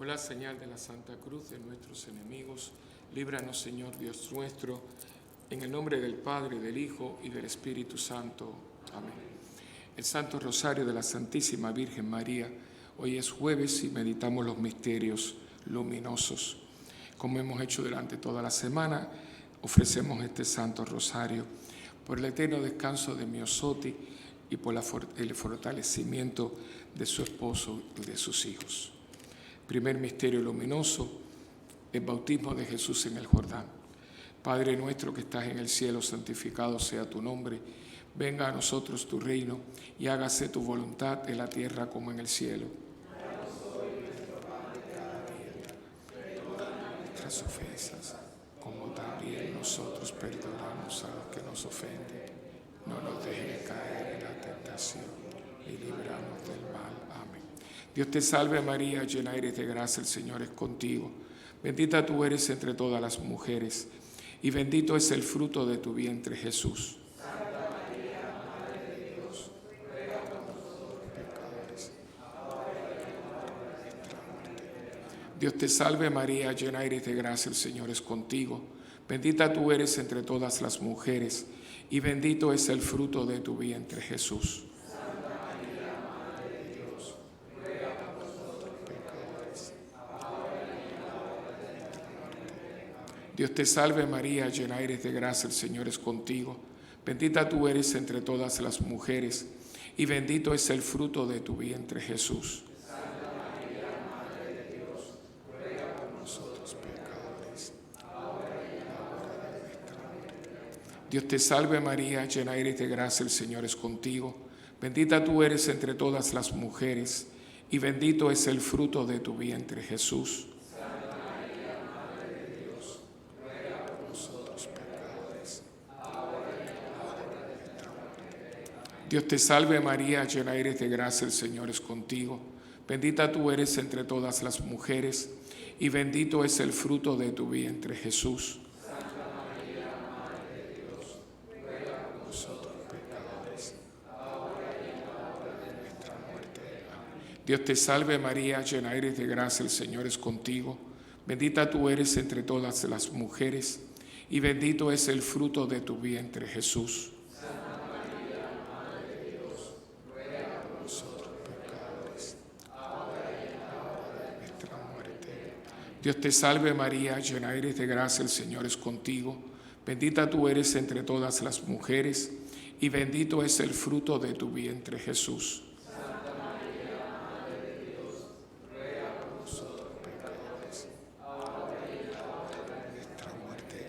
Por la señal de la Santa Cruz de nuestros enemigos, líbranos, Señor Dios nuestro, en el nombre del Padre, del Hijo y del Espíritu Santo. Amén. El Santo Rosario de la Santísima Virgen María. Hoy es jueves y meditamos los misterios luminosos. Como hemos hecho durante toda la semana, ofrecemos este Santo Rosario por el eterno descanso de Miosotti y por el fortalecimiento de su esposo y de sus hijos. Primer misterio luminoso, el bautismo de Jesús en el Jordán. Padre nuestro que estás en el cielo, santificado sea tu nombre. Venga a nosotros tu reino y hágase tu voluntad en la tierra como en el cielo. Danos hoy nuestro pan de cada día. Perdona nuestras ofensas, como también nosotros perdonamos a los que nos ofenden. No nos dejes caer en la tentación y líbranos del mal. Amén. Dios te salve María, llena eres de gracia, el Señor es contigo. Bendita tú eres entre todas las mujeres, y bendito es el fruto de tu vientre, Jesús. Santa María, Madre de Dios, ruega por nosotros pecadores, ahora y en la hora de nuestra muerte. Dios te salve María, llena eres de gracia, el Señor es contigo. Bendita tú eres entre todas las mujeres, y bendito es el fruto de tu vientre, Jesús. Dios te salve María, llena eres de gracia, el Señor es contigo. Bendita tú eres entre todas las mujeres, y bendito es el fruto de tu vientre, Jesús. Santa María, Madre de Dios, ruega por nosotros pecadores, ahora y en la hora de nuestra muerte. Dios te salve María, llena eres de gracia, el Señor es contigo. Bendita tú eres entre todas las mujeres, y bendito es el fruto de tu vientre, Jesús. Dios te salve María, llena eres de gracia, el Señor es contigo. Bendita tú eres entre todas las mujeres, y bendito es el fruto de tu vientre, Jesús. Santa María, Madre de Dios, ruega por nosotros pecadores, ahora y en la hora de nuestra muerte. Amén. Dios te salve María, llena eres de gracia, el Señor es contigo. Bendita tú eres entre todas las mujeres, y bendito es el fruto de tu vientre, Jesús. Dios te salve María, llena eres de gracia, el Señor es contigo. Bendita tú eres entre todas las mujeres, y bendito es el fruto de tu vientre, Jesús. Santa María, Madre de Dios, ruega por nosotros pecadores, ahora y en la hora de nuestra muerte.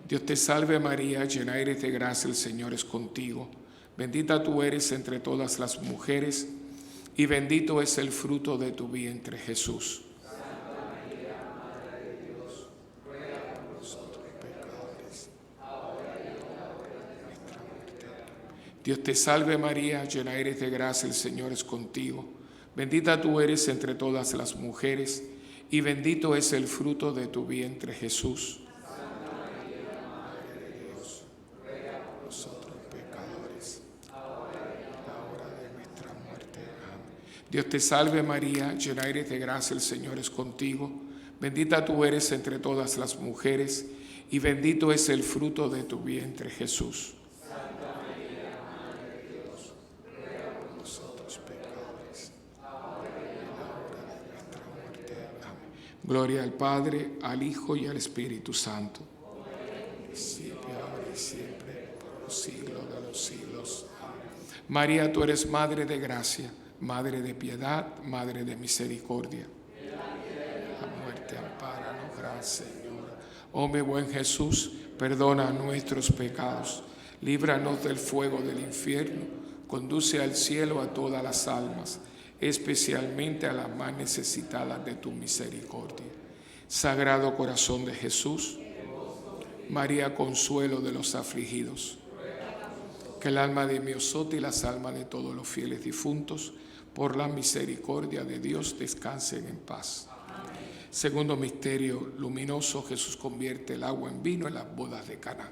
Dios te salve María, llena eres de gracia, el Señor es contigo. Bendita tú eres entre todas las mujeres, y bendito es el fruto de tu vientre, Jesús. Dios te salve María, llena eres de gracia, el Señor es contigo. Bendita tú eres entre todas las mujeres, y bendito es el fruto de tu vientre, Jesús. Santa María, Madre de Dios, ruega por nosotros pecadores, ahora y en la hora de nuestra muerte. Amén. Dios te salve María, llena eres de gracia, el Señor es contigo. Bendita tú eres entre todas las mujeres, y bendito es el fruto de tu vientre, Jesús. Gloria al Padre, al Hijo y al Espíritu Santo. Principio, ahora y siempre, por los siglos de los siglos. Amén. María, tú eres Madre de gracia, Madre de piedad, Madre de misericordia. La muerte, ampáranos, Gran Señora. Oh mi buen Jesús, perdona nuestros pecados, líbranos del fuego del infierno, conduce al cielo a todas las almas, especialmente a las más necesitadas de tu misericordia. Sagrado Corazón de Jesús, María Consuelo de los afligidos, que el alma de Miosotti y las almas de todos los fieles difuntos, por la misericordia de Dios, descansen en paz. Segundo misterio luminoso, Jesús convierte el agua en vino en las bodas de Caná.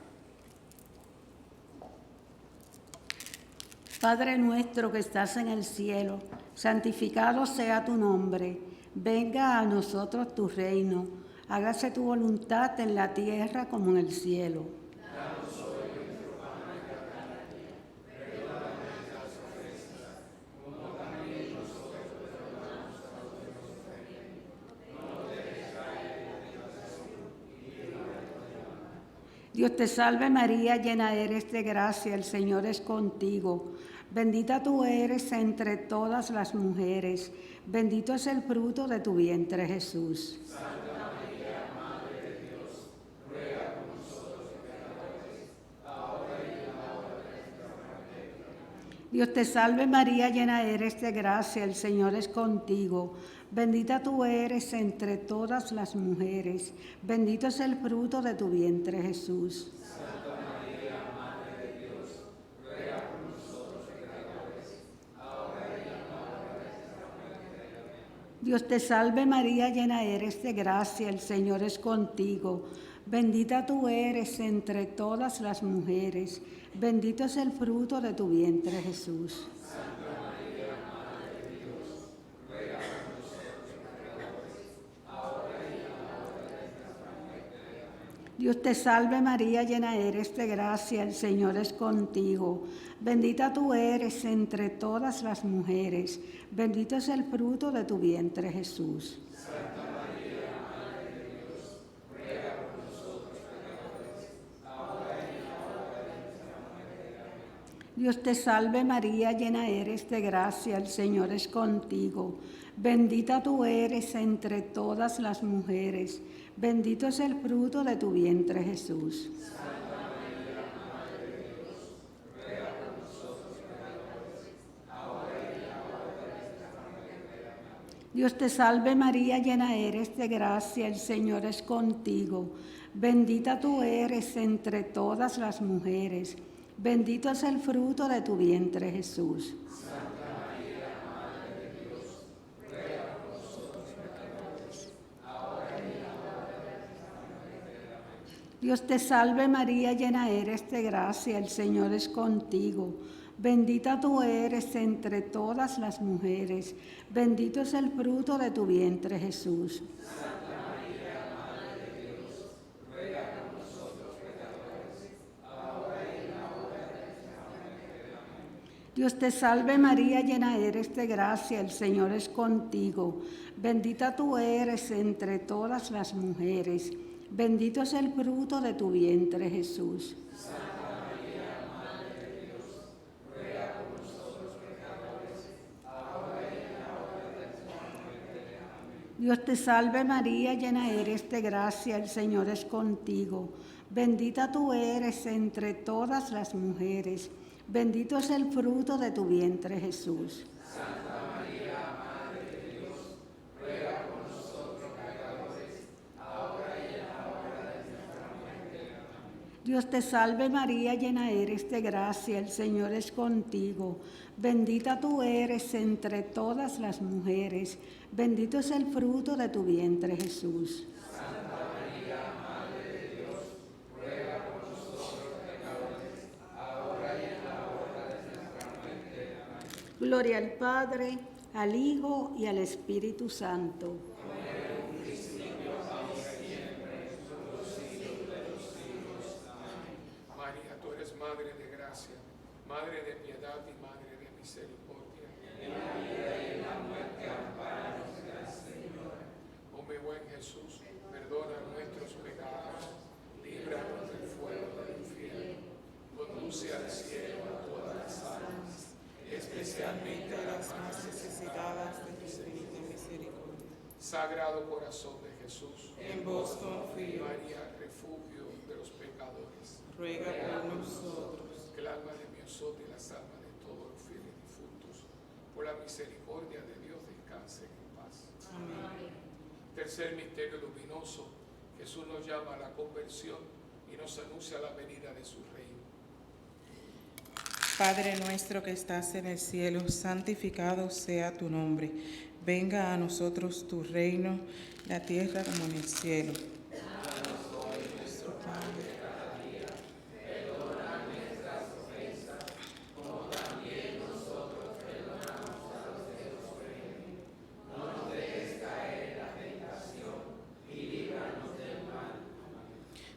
Padre nuestro que estás en el cielo, santificado sea tu nombre. Venga a nosotros tu reino, hágase tu voluntad en la tierra como en el cielo. Dios te salve María, llena eres de gracia, el Señor es contigo. Bendita tú eres entre todas las mujeres, bendito es el fruto de tu vientre Jesús. Santa María, Madre de Dios, ruega por nosotros pecadores, ahora y en la hora de nuestra muerte. Dios te salve María, llena eres de gracia, el Señor es contigo. Bendita tú eres entre todas las mujeres, bendito es el fruto de tu vientre Jesús. Santa María, Madre de Dios, ruega por nosotros pecadores, ahora y en la hora de nuestra muerte. Amén. Dios te salve María, llena eres de gracia, el Señor es contigo. Bendita tú eres entre todas las mujeres, bendito es el fruto de tu vientre Jesús. Santa María, Madre de Dios, ruega por nosotros pecadores, ahora y en la hora de nuestra muerte. Amén. Dios te salve María, llena eres de gracia, el Señor es contigo. Bendita tú eres entre todas las mujeres, bendito es el fruto de tu vientre Jesús. Santa María, Madre de Dios, ruega por nosotros pecadores, ahora y en la hora de nuestra muerte. Amén. Dios te salve María, llena eres de gracia, el Señor es contigo. Bendita tú eres entre todas las mujeres, bendito es el fruto de tu vientre Jesús. Santa María, Madre de Dios, ruega por nosotros pecadores, ahora y en la hora de nuestra muerte. Amén. Dios te salve María, llena eres de gracia, el Señor es contigo. Bendita tú eres entre todas las mujeres, bendito es el fruto de tu vientre Jesús. Santa María, Madre de Dios, ruega por nosotros pecadores, ahora y en la hora de nuestra muerte. Amén. Dios te salve María, llena eres de gracia, el Señor es contigo. Bendita tú eres entre todas las mujeres, bendito es el fruto de tu vientre Jesús. Santa María, Madre de Dios, ruega por nosotros pecadores, ahora y en la hora de nuestra muerte. Amén. Dios te salve María, llena eres de gracia, el Señor es contigo. Bendita tú eres entre todas las mujeres, bendito es el fruto de tu vientre Jesús. Santa María, Madre de Dios, ruega por nosotros pecadores, ahora y en la hora de nuestra muerte. Amén. Dios te salve María, llena eres de gracia, el Señor es contigo. Bendita tú eres entre todas las mujeres, bendito es el fruto de tu vientre Jesús. Santa María, Madre de Dios, ruega por nosotros pecadores, ahora y en la hora de nuestra muerte. Amén. Dios te salve María, llena eres de gracia, el Señor es contigo. Bendita tú eres entre todas las mujeres, bendito es el fruto de tu vientre Jesús. Santa María, Madre de Dios, ruega por nosotros pecadores, ahora y en la hora de nuestra muerte. Amén. Gloria al Padre, al Hijo y al Espíritu Santo. María, tú eres Madre de gracia, Madre de piedad y Madre de misericordia. En la vida y en la muerte, ampáranos, Gran Señora. Oh mi buen Jesús, perdona nuestros pecados, líbranos del fuego del infierno, conduce al cielo a todas las almas, especialmente a las más necesitadas de tu misericordia. Sagrado corazón de Jesús, En vos confío, María, refugio de los pecadores, ruega por nosotros. que el alma de mi osote y las almas de todos los fieles difuntos, por la misericordia de Dios, descansen en paz. Amén. Tercer misterio luminoso, Jesús nos llama a la conversión y nos anuncia la venida de su reino. Padre nuestro que estás en el cielo, santificado sea tu nombre. Venga a nosotros tu reino, la tierra como en el cielo. No nos dejes caer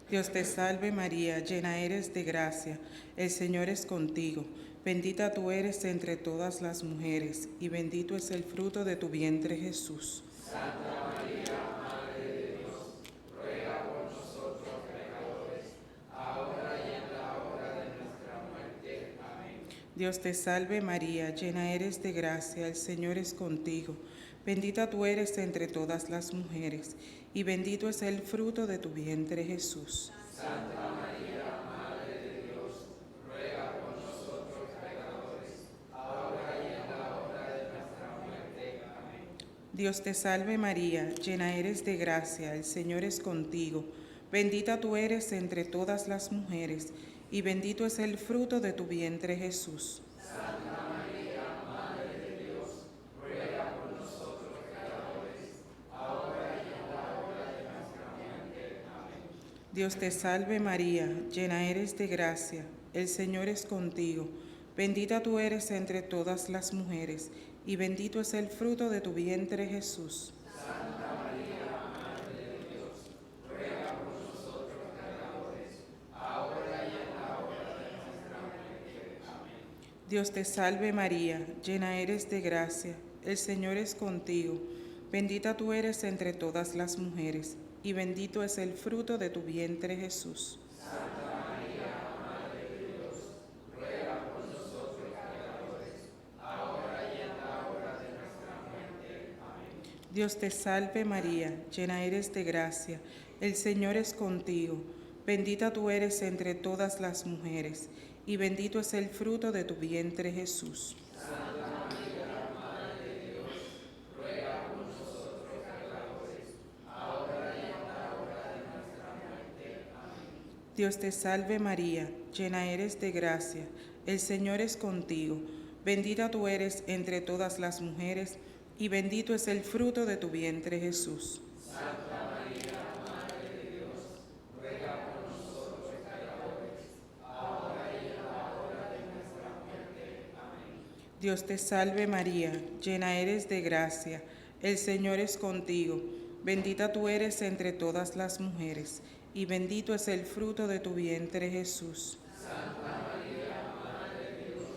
Dios te salve María, llena eres de gracia, el Señor es contigo. Bendita tú eres entre todas las mujeres, y bendito es el fruto de tu vientre Jesús. Santa María, Madre de Dios, ruega por nosotros pecadores, ahora y en la hora de nuestra muerte. Amén. Dios te salve María, llena eres de gracia, el Señor es contigo. Bendita tú eres entre todas las mujeres, y bendito es el fruto de tu vientre Jesús. Santa María, Madre de Dios, ruega por nosotros pecadores, ahora y en la hora de nuestra muerte. Amén. Dios te salve María, llena eres de gracia, el Señor es contigo. Bendita tú eres entre todas las mujeres, y bendito es el fruto de tu vientre Jesús. Santa María, Madre de Dios, ruega por nosotros pecadores, ahora y en la hora de nuestra muerte. Amén. Dios te salve María, llena eres de gracia, el Señor es contigo. Bendita tú eres entre todas las mujeres, y bendito es el fruto de tu vientre Jesús. Santa María, Madre de Dios, ruega por nosotros pecadores, ahora y en la hora de nuestra muerte. Amén. Dios te salve María, llena eres de gracia, el Señor es contigo. Bendita tú eres entre todas las mujeres, y bendito es el fruto de tu vientre Jesús. Santa María, Madre de Dios, ruega por nosotros pecadores, ahora y en la hora de nuestra muerte. Amén. Dios te salve María, llena eres de gracia, el Señor es contigo. Bendita tú eres entre todas las mujeres, y bendito es el fruto de tu vientre Jesús. Santa María, Madre de Dios, ruega por nosotros pecadores, ahora y en la hora de nuestra muerte. Amén. Dios te salve María, llena eres de gracia, el Señor es contigo. Bendita tú eres entre todas las mujeres, y bendito es el fruto de tu vientre Jesús. Santa María, Madre de Dios, ruega por nosotros pecadores, ahora y en la hora de nuestra muerte. Amén. Dios te salve María, llena eres de gracia, el Señor es contigo. Bendita tú eres entre todas las mujeres, y bendito es el fruto de tu vientre Jesús. Santa María, Madre de Dios,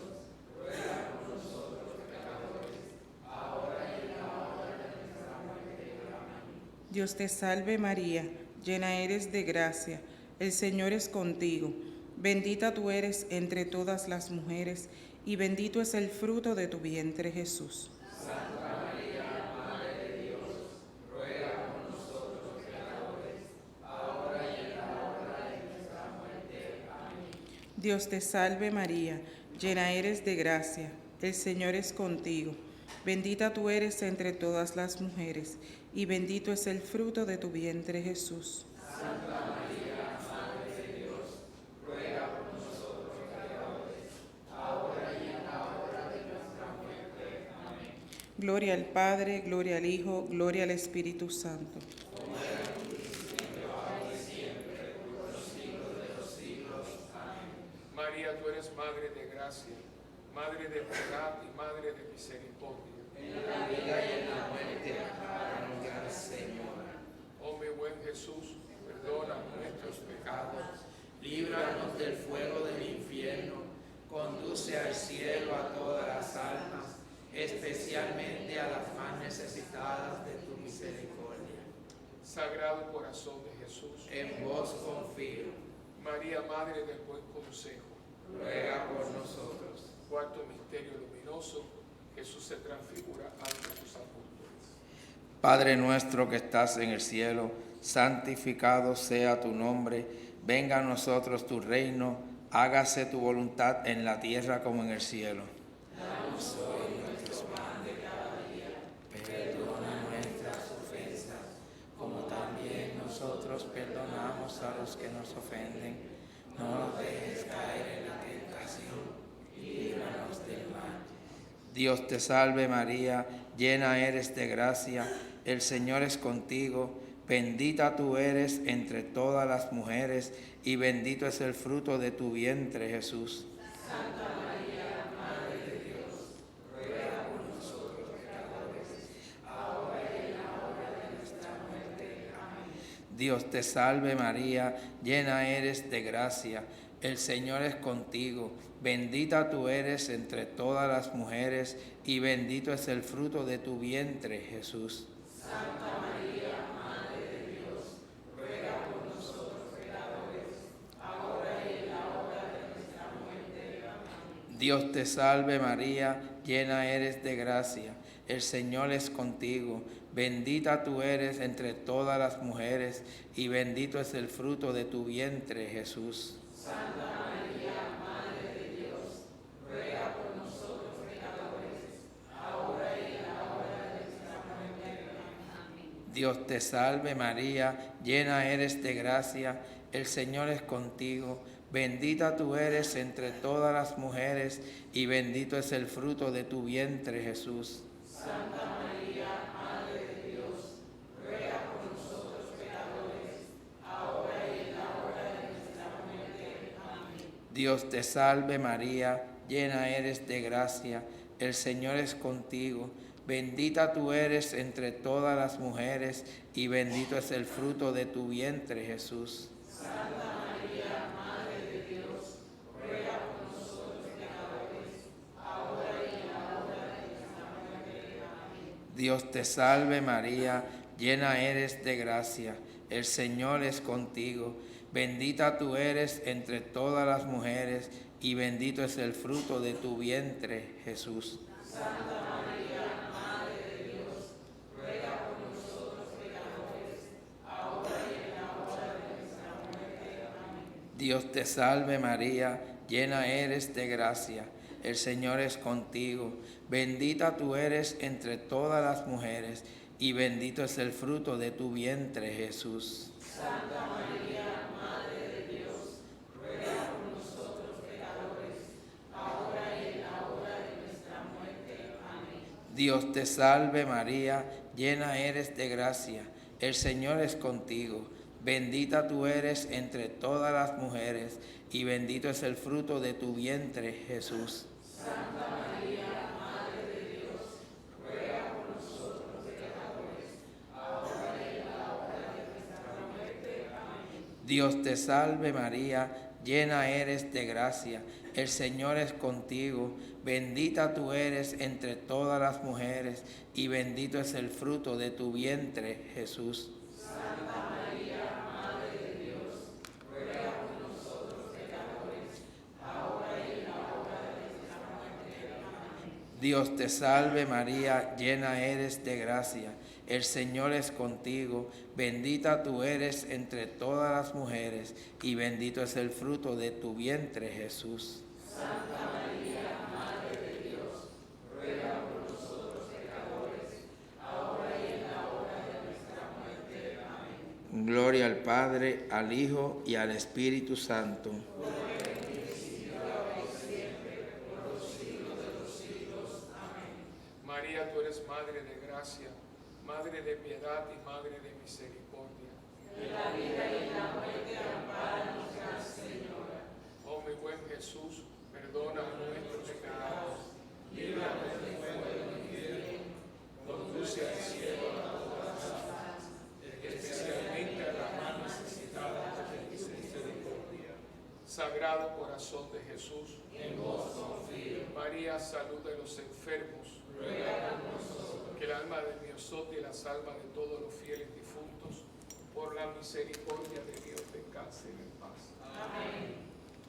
ruega por nosotros pecadores, ahora y en la hora de nuestra muerte. Amén. Dios te salve María, llena eres de gracia, el Señor es contigo. Bendita tú eres entre todas las mujeres, y bendito es el fruto de tu vientre Jesús. Santa María, Madre de Dios, ruega por nosotros pecadores, ahora y en la hora de nuestra muerte. Amén. Dios te salve María, llena eres de gracia, el Señor es contigo. Bendita tú eres entre todas las mujeres, y bendito es el fruto de tu vientre Jesús. Santa María, Madre de Dios, ruega por nosotros pecadores, ahora y en la hora de nuestra muerte. Amén. Gloria al Padre, gloria al Hijo, gloria al Espíritu Santo. María, tú eres Madre de gracia, Madre de piedad y Madre de misericordia. En la vida y en la muerte, ampáranos, Gran Señora. Oh mi buen Jesús, perdona nuestros pecados, Líbranos del fuego del infierno, conduce al cielo a todas las almas, especialmente a las más necesitadas de tu misericordia. Sagrado Corazón de Jesús, En vos confío, María, Madre del Buen Consejo. ruega por nosotros. Cuarto misterio luminoso, Jesús se transfigura ante sus apóstoles. Padre nuestro que estás en el cielo, santificado sea tu nombre, venga a nosotros tu reino, hágase tu voluntad en la tierra como en el cielo. Danos hoy nuestro pan de cada día, perdona nuestras ofensas, como también nosotros perdonamos a los que nos ofenden. No nos dejes caer en la tentación, y líbranos del mal. Dios te salve María, llena eres de gracia, el Señor es contigo, bendita tú eres entre todas las mujeres, y bendito es el fruto de tu vientre Jesús. Santa María, Madre de Dios, ruega por nosotros pecadores, ahora y en la hora de nuestra muerte. Amén. Dios te salve María, llena eres de gracia, el Señor es contigo, bendita tú eres entre todas las mujeres y bendito es el fruto de tu vientre, Jesús. Santa María, Madre de Dios, ruega por nosotros pecadores, ahora y en la hora de nuestra muerte. Amén. Dios te salve María, llena eres de gracia, el Señor es contigo, bendita tú eres entre todas las mujeres y bendito es el fruto de tu vientre, Jesús. Santa María, Madre de Dios, ruega por nosotros pecadores, ahora y en la hora de nuestra muerte. Amén. Dios te salve María, llena eres de gracia, el Señor es contigo, bendita tú eres entre todas las mujeres y bendito es el fruto de tu vientre, Jesús. Santa María, Madre de Dios, ruega por nosotros pecadores, ahora y en la hora de nuestra muerte. Amén. Dios te salve María, llena eres de gracia, el Señor es contigo, bendita tú eres entre todas las mujeres y bendito es el fruto de tu vientre, Jesús. Santa María, Madre de Dios, ruega por nosotros pecadores, ahora y en la hora de nuestra muerte. Amén. Dios te salve María, llena eres de gracia, el Señor es contigo, bendita tú eres entre todas las mujeres y bendito es el fruto de tu vientre, Jesús. Santa María, Madre de Dios, ruega por nosotros pecadores, ahora y en la hora de nuestra muerte. Amén. Dios te salve María, llena eres de gracia, el Señor es contigo, bendita tú eres entre todas las mujeres y bendito es el fruto de tu vientre, Jesús. Santa María, Madre de Dios, ruega por nosotros pecadores, ahora y en la hora de nuestra muerte. Amén. Dios te salve María, llena eres de gracia, el Señor es contigo, bendita tú eres entre todas las mujeres y bendito es el fruto de tu vientre, Jesús. Santa María, Madre de Dios, ruega por nosotros pecadores, ahora y en la hora de nuestra muerte. Amén. Dios te salve María, llena eres de gracia, el Señor es contigo, bendita tú eres entre todas las mujeres y bendito es el fruto de tu vientre, Jesús. Santa María, Madre de Dios, ruega por nosotros pecadores, ahora y en la hora de nuestra muerte. Amén. Dios te salve María, llena eres de gracia, el Señor es contigo, bendita tú eres entre todas las mujeres y bendito es el fruto de tu vientre, Jesús. Santa María, Madre de Dios, ruega por nosotros pecadores, ahora y en la hora de nuestra muerte. Amén. Gloria al Padre, al Hijo y al Espíritu Santo. María, tú eres Madre de gracia, Madre de piedad y Madre de misericordia. En la vida y en la muerte, ampáranos, Gran Señora. Oh mi buen Jesús, perdona nuestros pecados, Líbranos del fuego del infierno, conduce al cielo a todas las almas, especialmente a las más necesitadas de tu misericordia. Sagrado corazón de Jesús, en vos confío. María, salud de los enfermos, Ruega por nosotros. que el alma de mi osote y las almas de todos los fieles difuntos, por la misericordia de Dios, descansen en paz. Amén.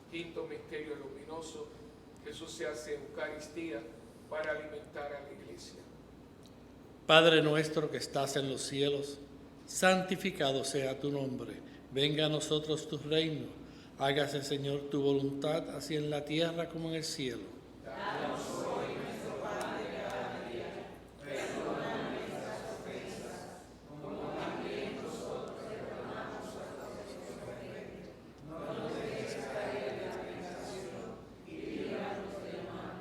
Quinto misterio luminoso, Jesús se hace Eucaristía para alimentar a la iglesia. Padre nuestro que estás en los cielos, santificado sea tu nombre. Venga a nosotros tu reino. Hágase, Señor, tu voluntad, así en la tierra como en el cielo. Danos hoy nuestro pan de cada día. Perdona nuestras ofensas, como también nosotros perdonamos a los que nos ofenden. No nos dejes caer en la tentación y líbranos del mal.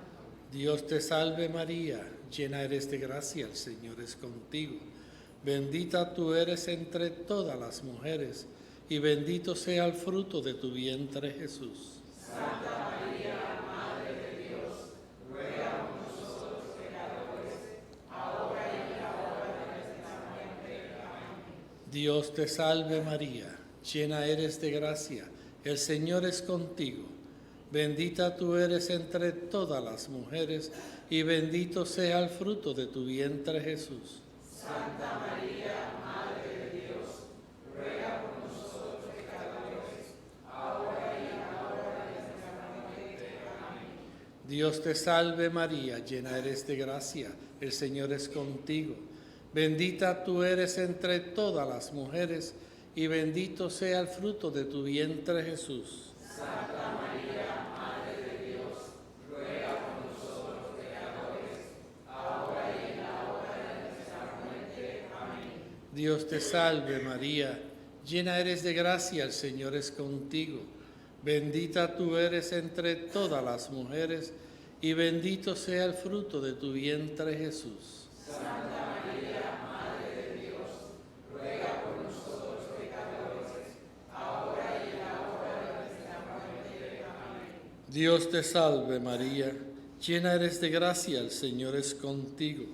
Dios te salve María, llena eres de gracia, el Señor es contigo. Bendita tú eres entre todas las mujeres, y bendito sea el fruto de tu vientre, Jesús. Santa María, Madre de Dios, ruega por nosotros pecadores, ahora y en la hora de nuestra muerte. Amén. Dios te salve María, llena eres de gracia, el Señor es contigo. Bendita tú eres entre todas las mujeres, y bendito sea el fruto de tu vientre, Jesús. Santa María, Madre de Dios, ruega por nosotros pecadores, ahora y en la hora de nuestra muerte. Amén. Dios te salve María, llena eres de gracia, el Señor es contigo. Bendita tú eres entre todas las mujeres, y bendito sea el fruto de tu vientre, Jesús. Santa María, Madre de Dios, ruega por nosotros pecadores, ahora y en la hora de nuestra muerte. Amén. Dios te salve María, llena eres de gracia, el Señor es contigo. Bendita tú eres entre todas las mujeres, y bendito sea el fruto de tu vientre, Jesús. Santa María, Madre de Dios, ruega por nosotros pecadores, ahora y en la hora de nuestra muerte. Amén. Dios te salve María, llena eres de gracia, el Señor es contigo.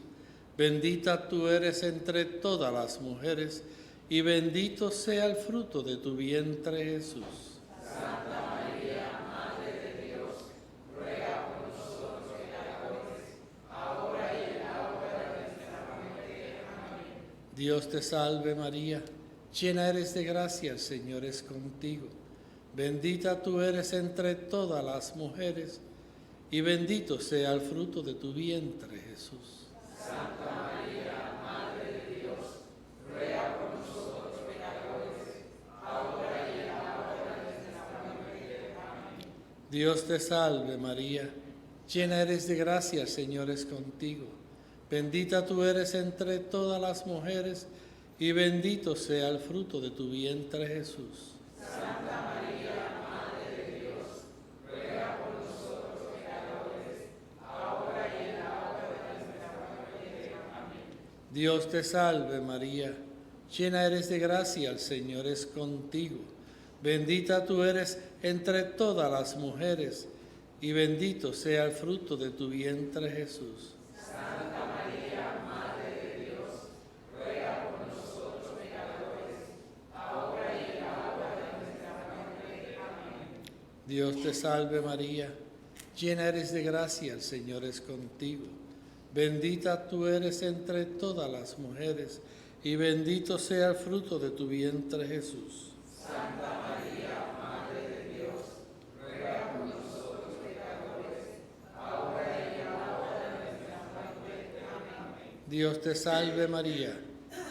Bendita tú eres entre todas las mujeres, y bendito sea el fruto de tu vientre, Jesús. Santa María, Madre de Dios, ruega por nosotros pecadores, ahora y en la hora de nuestra muerte. Amén. Dios te salve María, llena eres de gracia, el Señor es contigo. Bendita tú eres entre todas las mujeres, y bendito sea el fruto de tu vientre, Jesús. Santa María, Madre de Dios, ruega por nosotros pecadores, ahora y en la hora de nuestra muerte. Amén. Dios te salve María, llena eres de gracia, el Señor es contigo. Bendita tú eres entre todas las mujeres, y bendito sea el fruto de tu vientre, Jesús. Santa María, Madre de Dios, ruega por nosotros pecadores, ahora y en la hora de nuestra muerte. Amén. Dios te salve María, llena eres de gracia, el Señor es contigo. Bendita tú eres entre todas las mujeres, y bendito sea el fruto de tu vientre, Jesús. Santa María, Madre de Dios, ruega por nosotros pecadores, ahora y en la hora de nuestra muerte. Amén. Dios te salve María, llena eres de gracia, el Señor es contigo. Bendita tú eres entre todas las mujeres, y bendito sea el fruto de tu vientre, Jesús. Santa María, Madre de Dios, ruega por nosotros pecadores, ahora y en la hora de nuestra muerte. Amén. Dios te salve María,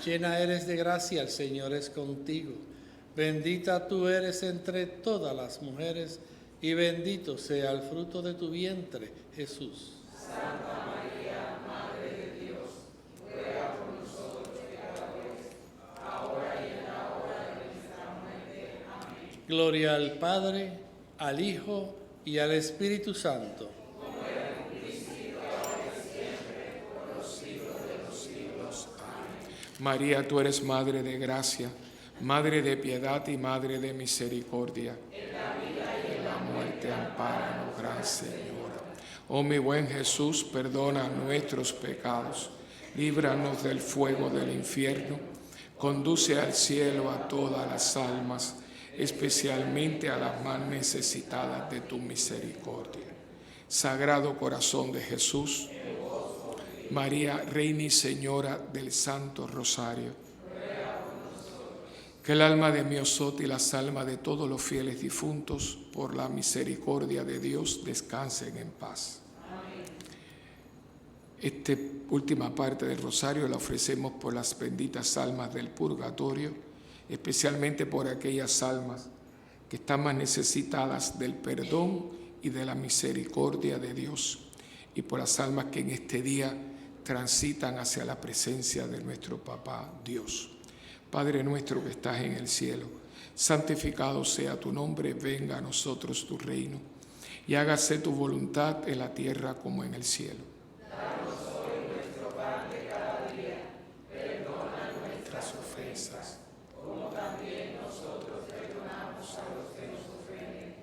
llena eres de gracia, el Señor es contigo. Bendita tú eres entre todas las mujeres, y bendito sea el fruto de tu vientre, Jesús. Santa María, Madre de Dios, ruega por nosotros pecadores, ahora y en la hora de nuestra muerte. Amén. Gloria al Padre, al Hijo y al Espíritu Santo. María, tú eres Madre de gracia, Madre de piedad y Madre de misericordia. En la vida y en la muerte, ampáranos, Gran Señora. Oh mi buen Jesús, perdona nuestros pecados, líbranos del fuego del infierno, conduce al cielo a todas las almas, especialmente a las más necesitadas de tu misericordia. Sagrado Corazón de Jesús, María, Reina y Señora del Santo Rosario, que el alma de Miosot y las almas de todos los fieles difuntos, por la misericordia de Dios, descansen en paz. Esta última parte del rosario la ofrecemos por las benditas almas del purgatorio, especialmente por aquellas almas que están más necesitadas del perdón y de la misericordia de Dios, y por las almas que en este día transitan hacia la presencia de nuestro Papá Dios. Padre nuestro que estás en el cielo, santificado sea tu nombre, venga a nosotros tu reino, y hágase tu voluntad en la tierra como en el cielo. Danos hoy nuestro pan de cada día, perdona Nuestras ofensas, como también nosotros perdonamos a los que nos ofenden.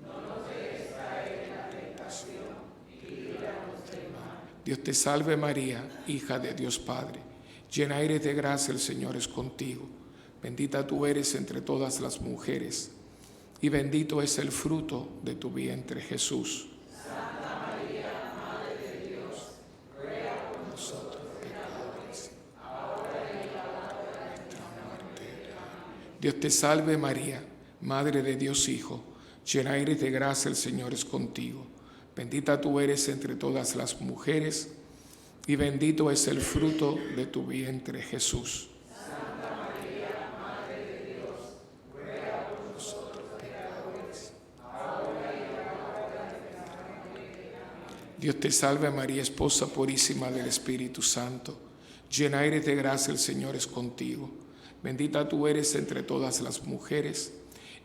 No nos dejes caer en la tentación y líbranos del mal. Dios te salve María, hija de Dios Padre, llena eres de gracia, el Señor es contigo. Bendita tú eres entre todas las mujeres, y bendito es el fruto de tu vientre, Jesús. Santa María, Madre de Dios, ruega por Nosotros pecadores, ahora y en la hora de nuestra muerte. Amén. Dios te salve María, Madre de Dios Hijo, llena eres de gracia, el Señor es contigo. Bendita tú eres entre todas las mujeres, y bendito es el fruto de tu vientre, Jesús. Dios te salve María, esposa purísima del Espíritu Santo, llena eres de gracia, el Señor es contigo. Bendita tú eres entre todas las mujeres,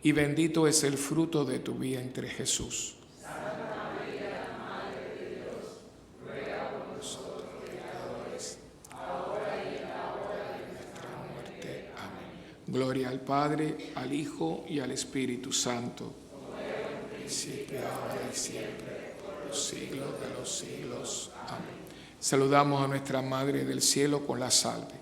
y bendito es el fruto de tu vientre, Jesús. Santa María, Madre de Dios, ruega por nosotros pecadores, ahora y en la hora de nuestra muerte. Amén. Gloria al Padre, al Hijo y al Espíritu Santo. Como era en un Principio, ahora y siempre, los siglos de los siglos. Amén. Saludamos a nuestra Madre del Cielo con la salve.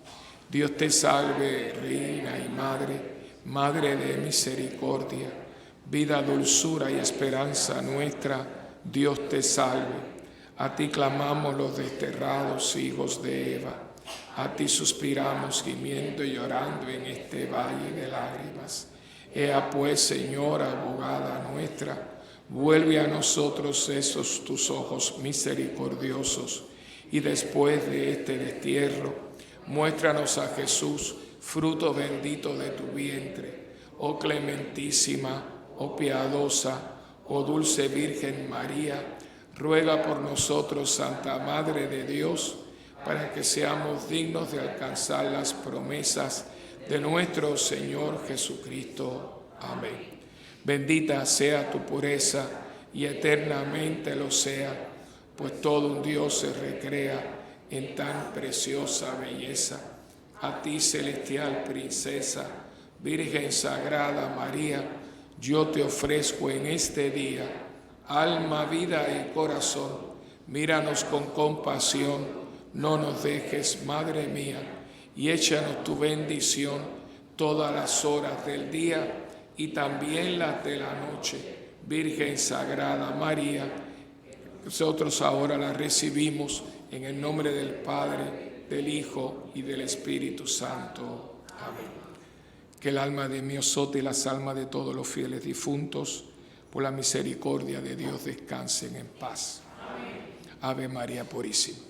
Dios te salve, Reina y Madre, Madre de misericordia, vida, dulzura y esperanza nuestra, Dios te salve. A ti clamamos los desterrados hijos de Eva, a ti suspiramos gimiendo y llorando en este valle de lágrimas. Ea pues, Señora, abogada nuestra, vuelve a nosotros esos tus ojos misericordiosos, y después de este destierro, muéstranos a Jesús, fruto bendito de tu vientre. Oh clementísima, oh piadosa, oh dulce Virgen María, ruega por nosotros, Santa Madre de Dios, para que seamos dignos de alcanzar las promesas de nuestro Señor Jesucristo. Amén. Bendita sea tu pureza y eternamente lo sea, pues todo un Dios se recrea en tan preciosa belleza. A ti, celestial princesa, Virgen sagrada María, yo te ofrezco en este día alma, vida y corazón. Míranos con compasión, no nos dejes, Madre mía, y échanos tu bendición todas las horas del día y también las de la noche. Virgen sagrada María, nosotros ahora la recibimos en el nombre del Padre, del Hijo y del Espíritu Santo. Amén. Que el alma de mi Osote y las almas de todos los fieles difuntos, por la misericordia de Dios, descansen en paz. Amén. Ave María Purísima.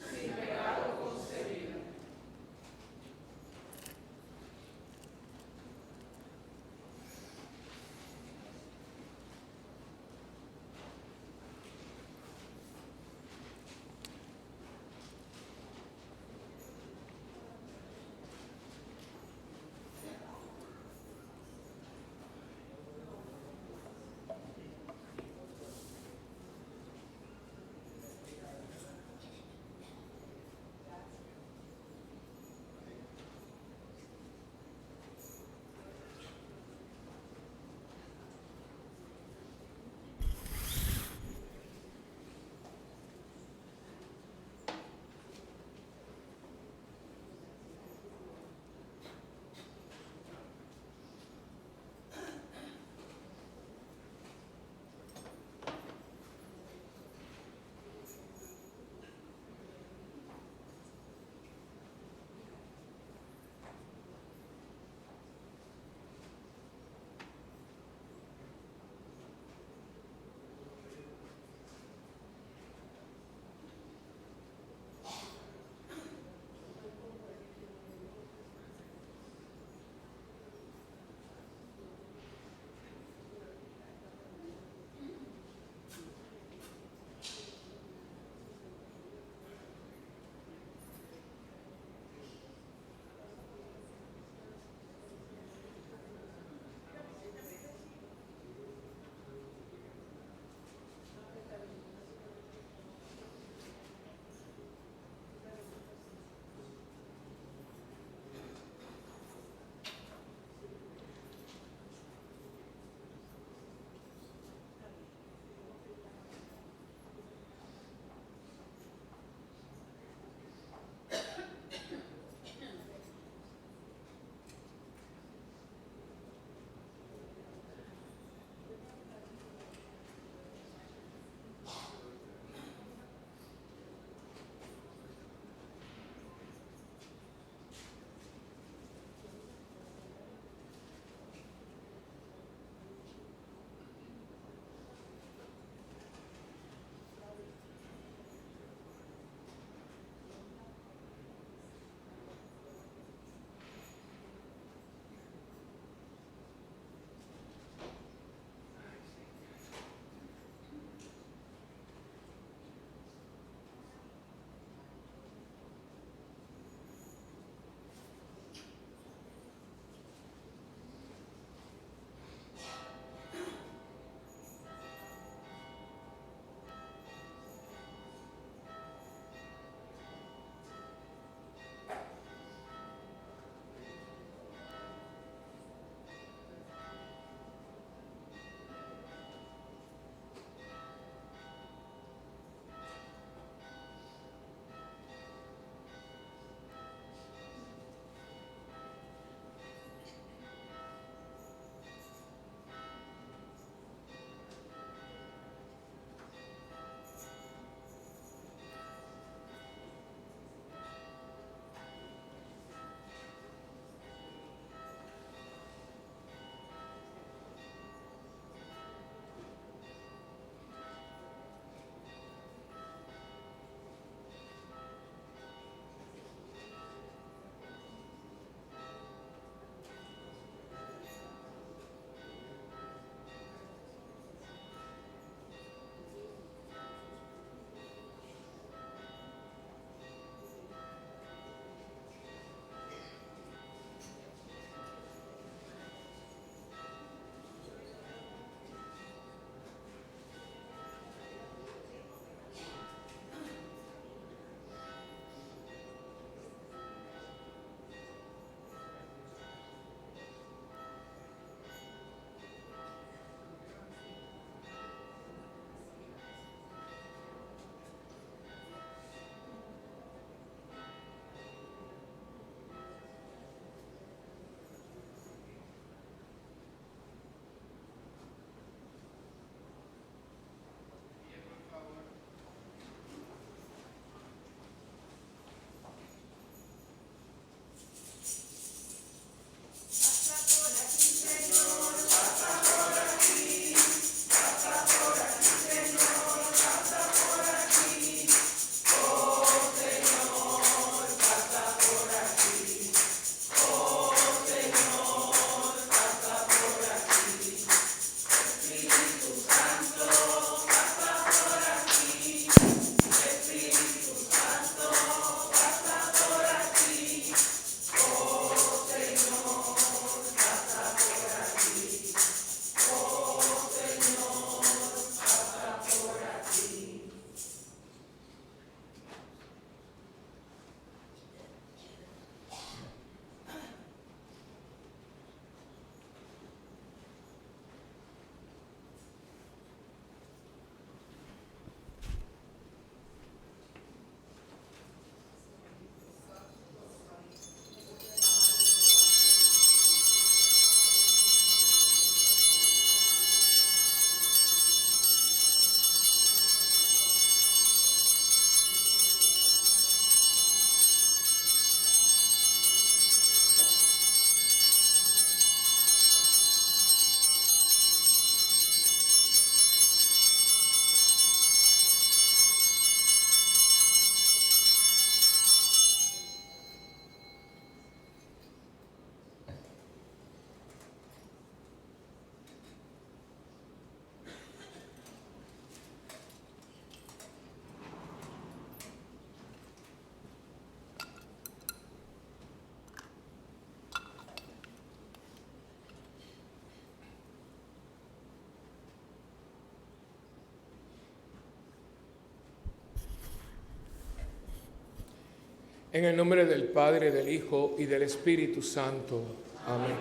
En el nombre del Padre, del Hijo y del Espíritu Santo. Amén.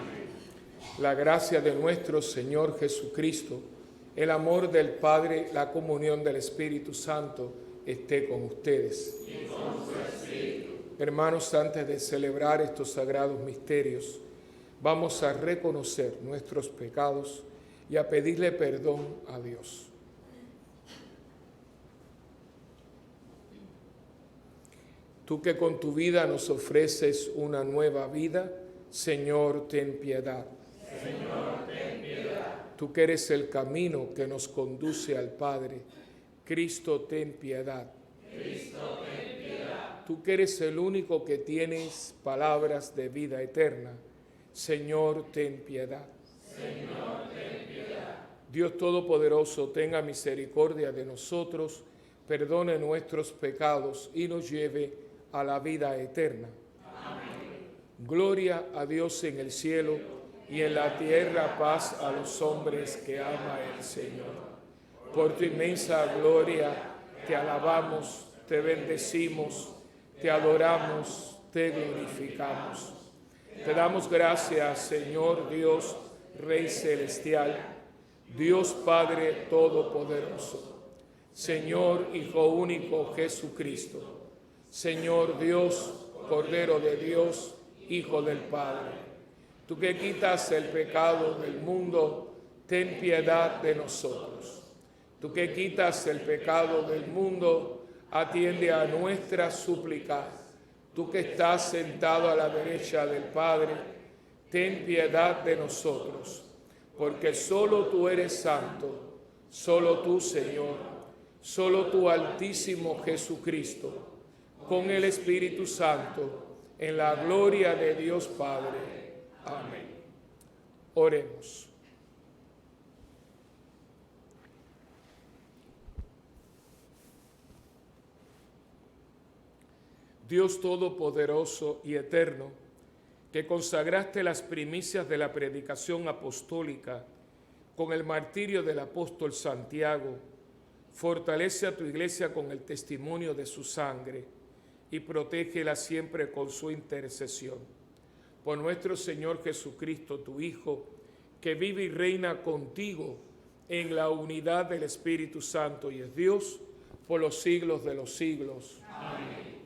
La gracia de nuestro Señor Jesucristo, el amor del Padre, la comunión del Espíritu Santo esté con ustedes. Y con su espíritu. Hermanos, antes de celebrar estos sagrados misterios, vamos a reconocer nuestros pecados y a pedirle perdón a Dios. Tú que con tu vida nos ofreces una nueva vida, Señor, ten piedad. Señor, ten piedad. Tú que eres el camino que nos conduce al Padre, Cristo, ten piedad. Cristo, ten piedad. Tú que eres el único que tienes palabras de vida eterna, Señor, ten piedad. Señor, ten piedad. Dios Todopoderoso, tenga misericordia de nosotros, perdone nuestros pecados y nos lleve a la vida eterna. Amén. Gloria a Dios en el cielo y en la tierra paz a los hombres que ama el Señor. Por tu inmensa gloria te alabamos, te bendecimos, te adoramos, te glorificamos. Te damos gracias, Señor Dios, Rey celestial, Dios Padre todopoderoso, Señor Hijo único Jesucristo, Señor Dios, Cordero de Dios, Hijo del Padre. Tú que quitas el pecado del mundo, ten piedad de nosotros. Tú que quitas el pecado del mundo, atiende a nuestra súplica. Tú que estás sentado a la derecha del Padre, ten piedad de nosotros. Porque solo tú eres santo, solo tú, Señor, solo tú, Altísimo Jesucristo, con el Espíritu Santo, en la gloria de Dios Padre. Amén. Oremos. Dios Todopoderoso y Eterno, que consagraste las primicias de la predicación apostólica con el martirio del apóstol Santiago, fortalece a tu iglesia con el testimonio de su sangre y protégela siempre con su intercesión. Por nuestro Señor Jesucristo, tu Hijo, que vive y reina contigo en la unidad del Espíritu Santo y es Dios por los siglos de los siglos. Amén.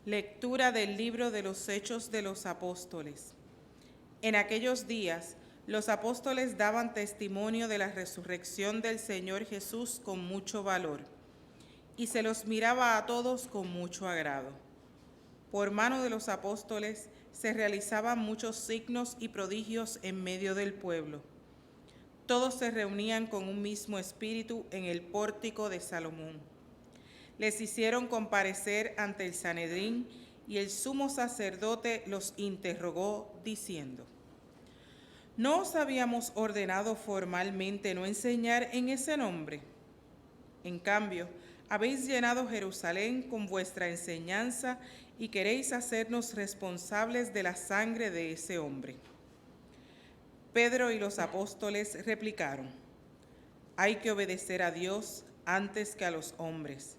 Lectura del libro de los Hechos de los Apóstoles. En aquellos días, los apóstoles daban testimonio de la resurrección del Señor Jesús con mucho valor, y se los miraba a todos con mucho agrado. Por mano de los apóstoles se realizaban muchos signos y prodigios en medio del pueblo. Todos se reunían con un mismo espíritu en el pórtico de Salomón. Les hicieron comparecer ante el Sanedrín y el sumo sacerdote los interrogó diciendo: ¿No os habíamos ordenado formalmente no enseñar en ese nombre? En cambio, habéis llenado Jerusalén con vuestra enseñanza y queréis hacernos responsables de la sangre de ese hombre. Pedro y los apóstoles replicaron: hay que obedecer a Dios antes que a los hombres.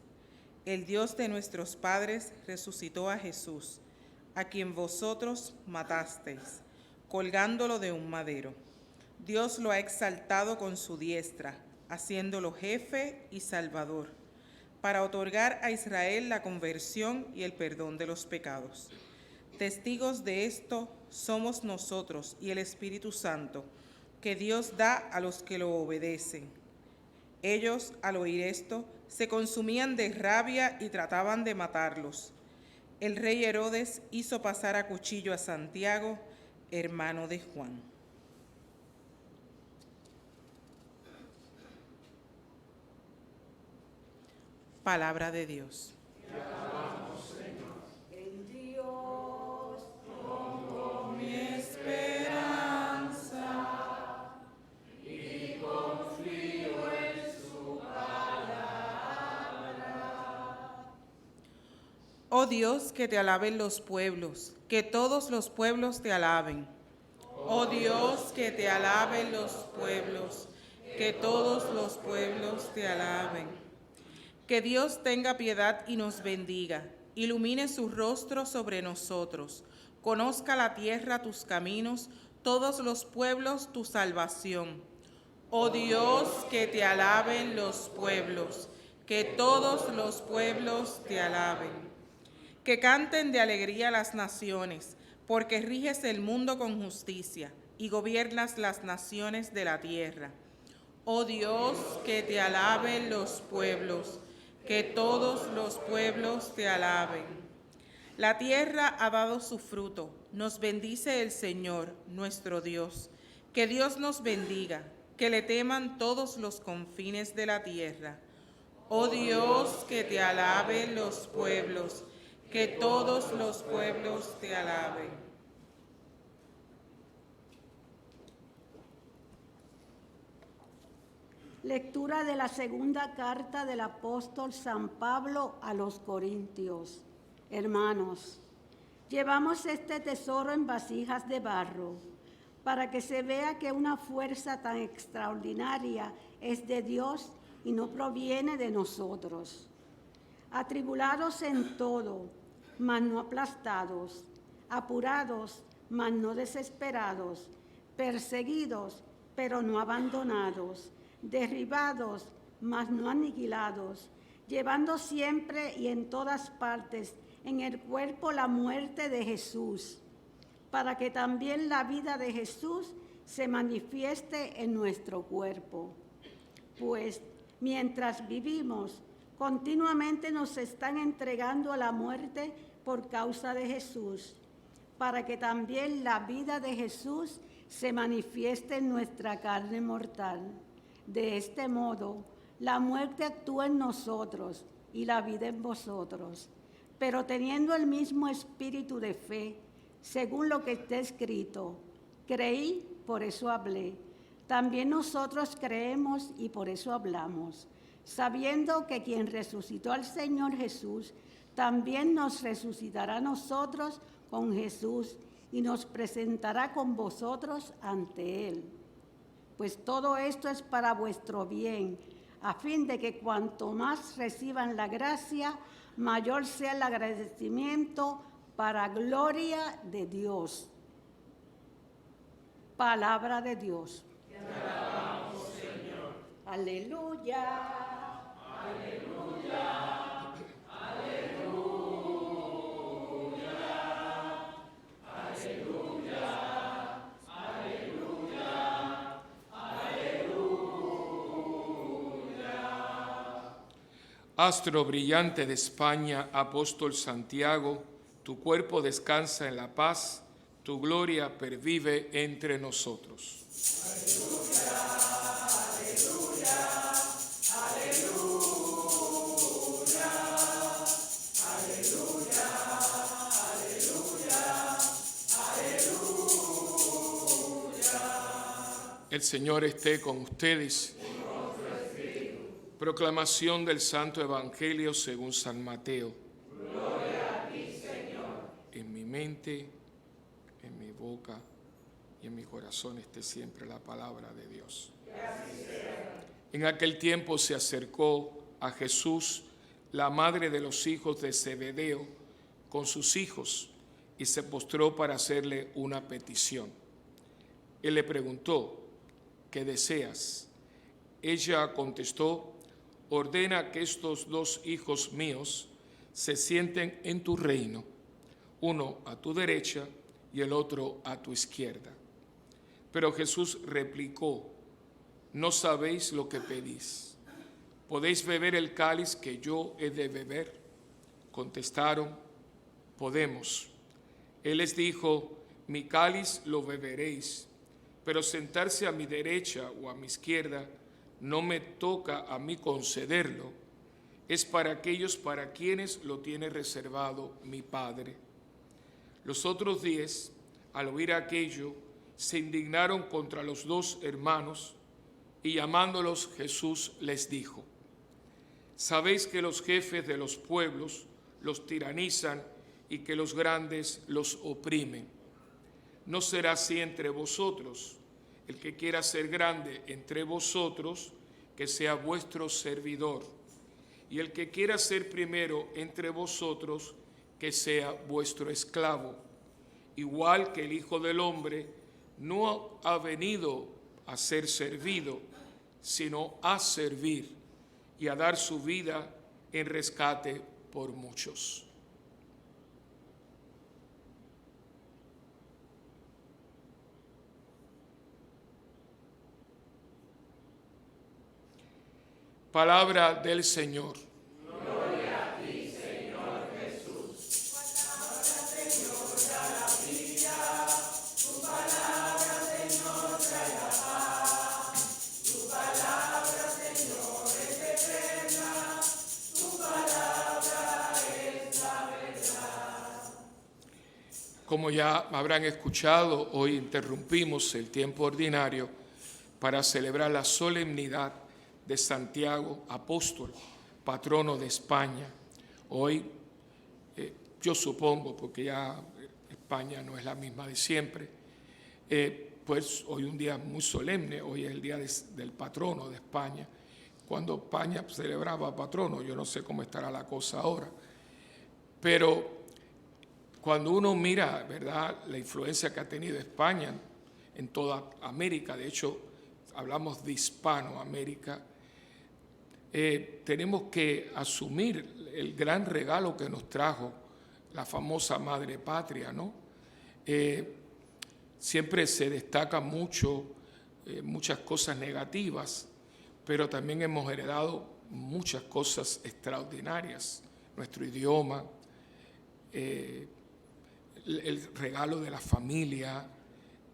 El Dios de nuestros padres resucitó a Jesús, a quien vosotros matasteis, colgándolo de un madero. Dios lo ha exaltado con su diestra, haciéndolo jefe y salvador, para otorgar a Israel la conversión y el perdón de los pecados. Testigos de esto somos nosotros y el Espíritu Santo, que Dios da a los que lo obedecen. Ellos, al oír esto, se consumían de rabia y trataban de matarlos. El rey Herodes hizo pasar a cuchillo a Santiago, hermano de Juan. Palabra de Dios. Te alabamos, Señor. En Dios pongo mi esperanza y confío en su palabra. Oh Dios, que te alaben los pueblos, que todos los pueblos te alaben. Oh Dios, que te alaben los pueblos, que todos los pueblos te alaben. Que Dios tenga piedad y nos bendiga, ilumine su rostro sobre nosotros, conozca la tierra tus caminos, todos los pueblos tu salvación. Oh Dios, que te alaben los pueblos, que todos los pueblos te alaben. Que canten de alegría las naciones, porque riges el mundo con justicia y gobiernas las naciones de la tierra. Oh Dios, que te alaben los pueblos, que todos los pueblos te alaben. La tierra ha dado su fruto, nos bendice el Señor, nuestro Dios. Que Dios nos bendiga, que le teman todos los confines de la tierra. Oh Dios, que te alaben los pueblos, que todos los pueblos te alaben. Lectura de la segunda carta del apóstol San Pablo a los Corintios. Hermanos, llevamos este tesoro en vasijas de barro, para que se vea que una fuerza tan extraordinaria es de Dios y no proviene de nosotros. Atribulados en todo, mas no aplastados, apurados, mas no desesperados, perseguidos, pero no abandonados, derribados, mas no aniquilados, llevando siempre y en todas partes en el cuerpo la muerte de Jesús, para que también la vida de Jesús se manifieste en nuestro cuerpo. Pues mientras vivimos, continuamente nos están entregando a la muerte por causa de Jesús, para que también la vida de Jesús se manifieste en nuestra carne mortal. De este modo, la muerte actúa en nosotros y la vida en vosotros, pero teniendo el mismo espíritu de fe, según lo que está escrito: creí, por eso hablé. También nosotros creemos y por eso hablamos, sabiendo que quien resucitó al Señor Jesús, también nos resucitará a nosotros con Jesús y nos presentará con vosotros ante Él. Pues todo esto es para vuestro bien, a fin de que cuanto más reciban la gracia, mayor sea el agradecimiento para gloria de Dios. Palabra de Dios. Te alabamos, Señor. Aleluya. Aleluya. Astro brillante de España, apóstol Santiago, tu cuerpo descansa en la paz, tu gloria pervive entre nosotros. Aleluya, aleluya, aleluya, aleluya, aleluya. El Señor esté con ustedes. Proclamación del Santo Evangelio según San Mateo. Gloria a ti, Señor. En mi mente, en mi boca y en mi corazón esté siempre la palabra de Dios. En aquel tiempo se acercó a Jesús la madre de los hijos de Zebedeo con sus hijos y se postró para hacerle una petición. Él le preguntó: ¿qué deseas? Ella contestó: ordena que estos dos hijos míos se sienten en tu reino, uno a tu derecha y el otro a tu izquierda. Pero Jesús replicó: no sabéis lo que pedís. ¿Podéis beber el cáliz que yo he de beber? Contestaron: podemos. Él les dijo: mi cáliz lo beberéis, pero sentarse a mi derecha o a mi izquierda no me toca a mí concederlo, es para aquellos para quienes lo tiene reservado mi Padre. Los otros 10, al oír aquello, se indignaron contra los dos hermanos y llamándolos Jesús les dijo: sabéis que los jefes de los pueblos los tiranizan y que los grandes los oprimen. No será así entre vosotros. El que quiera ser grande entre vosotros, que sea vuestro servidor. Y el que quiera ser primero entre vosotros, que sea vuestro esclavo. Igual que el Hijo del Hombre no ha venido a ser servido, sino a servir y a dar su vida en rescate por muchos. Palabra del Señor. Gloria a ti, Señor Jesús. Palabra, Señor, da la vida. Tu palabra, Señor, trae la paz. Tu palabra, Señor, es eterna. Tu palabra es la verdad. Como ya habrán escuchado, hoy interrumpimos el tiempo ordinario para celebrar la solemnidad de Santiago, apóstol, patrono de España. Hoy, yo supongo, porque ya España no es la misma de siempre, pues hoy un día muy solemne, hoy es el día del patrono de España. Cuando España celebraba patrono, yo no sé cómo estará la cosa ahora, pero cuando uno mira, ¿verdad?, la influencia que ha tenido España en toda América, de hecho, hablamos de Hispanoamérica, tenemos que asumir el gran regalo que nos trajo la famosa Madre Patria, ¿no? Siempre se destacan muchas cosas negativas, pero también hemos heredado muchas cosas extraordinarias. Nuestro idioma, el regalo de la familia,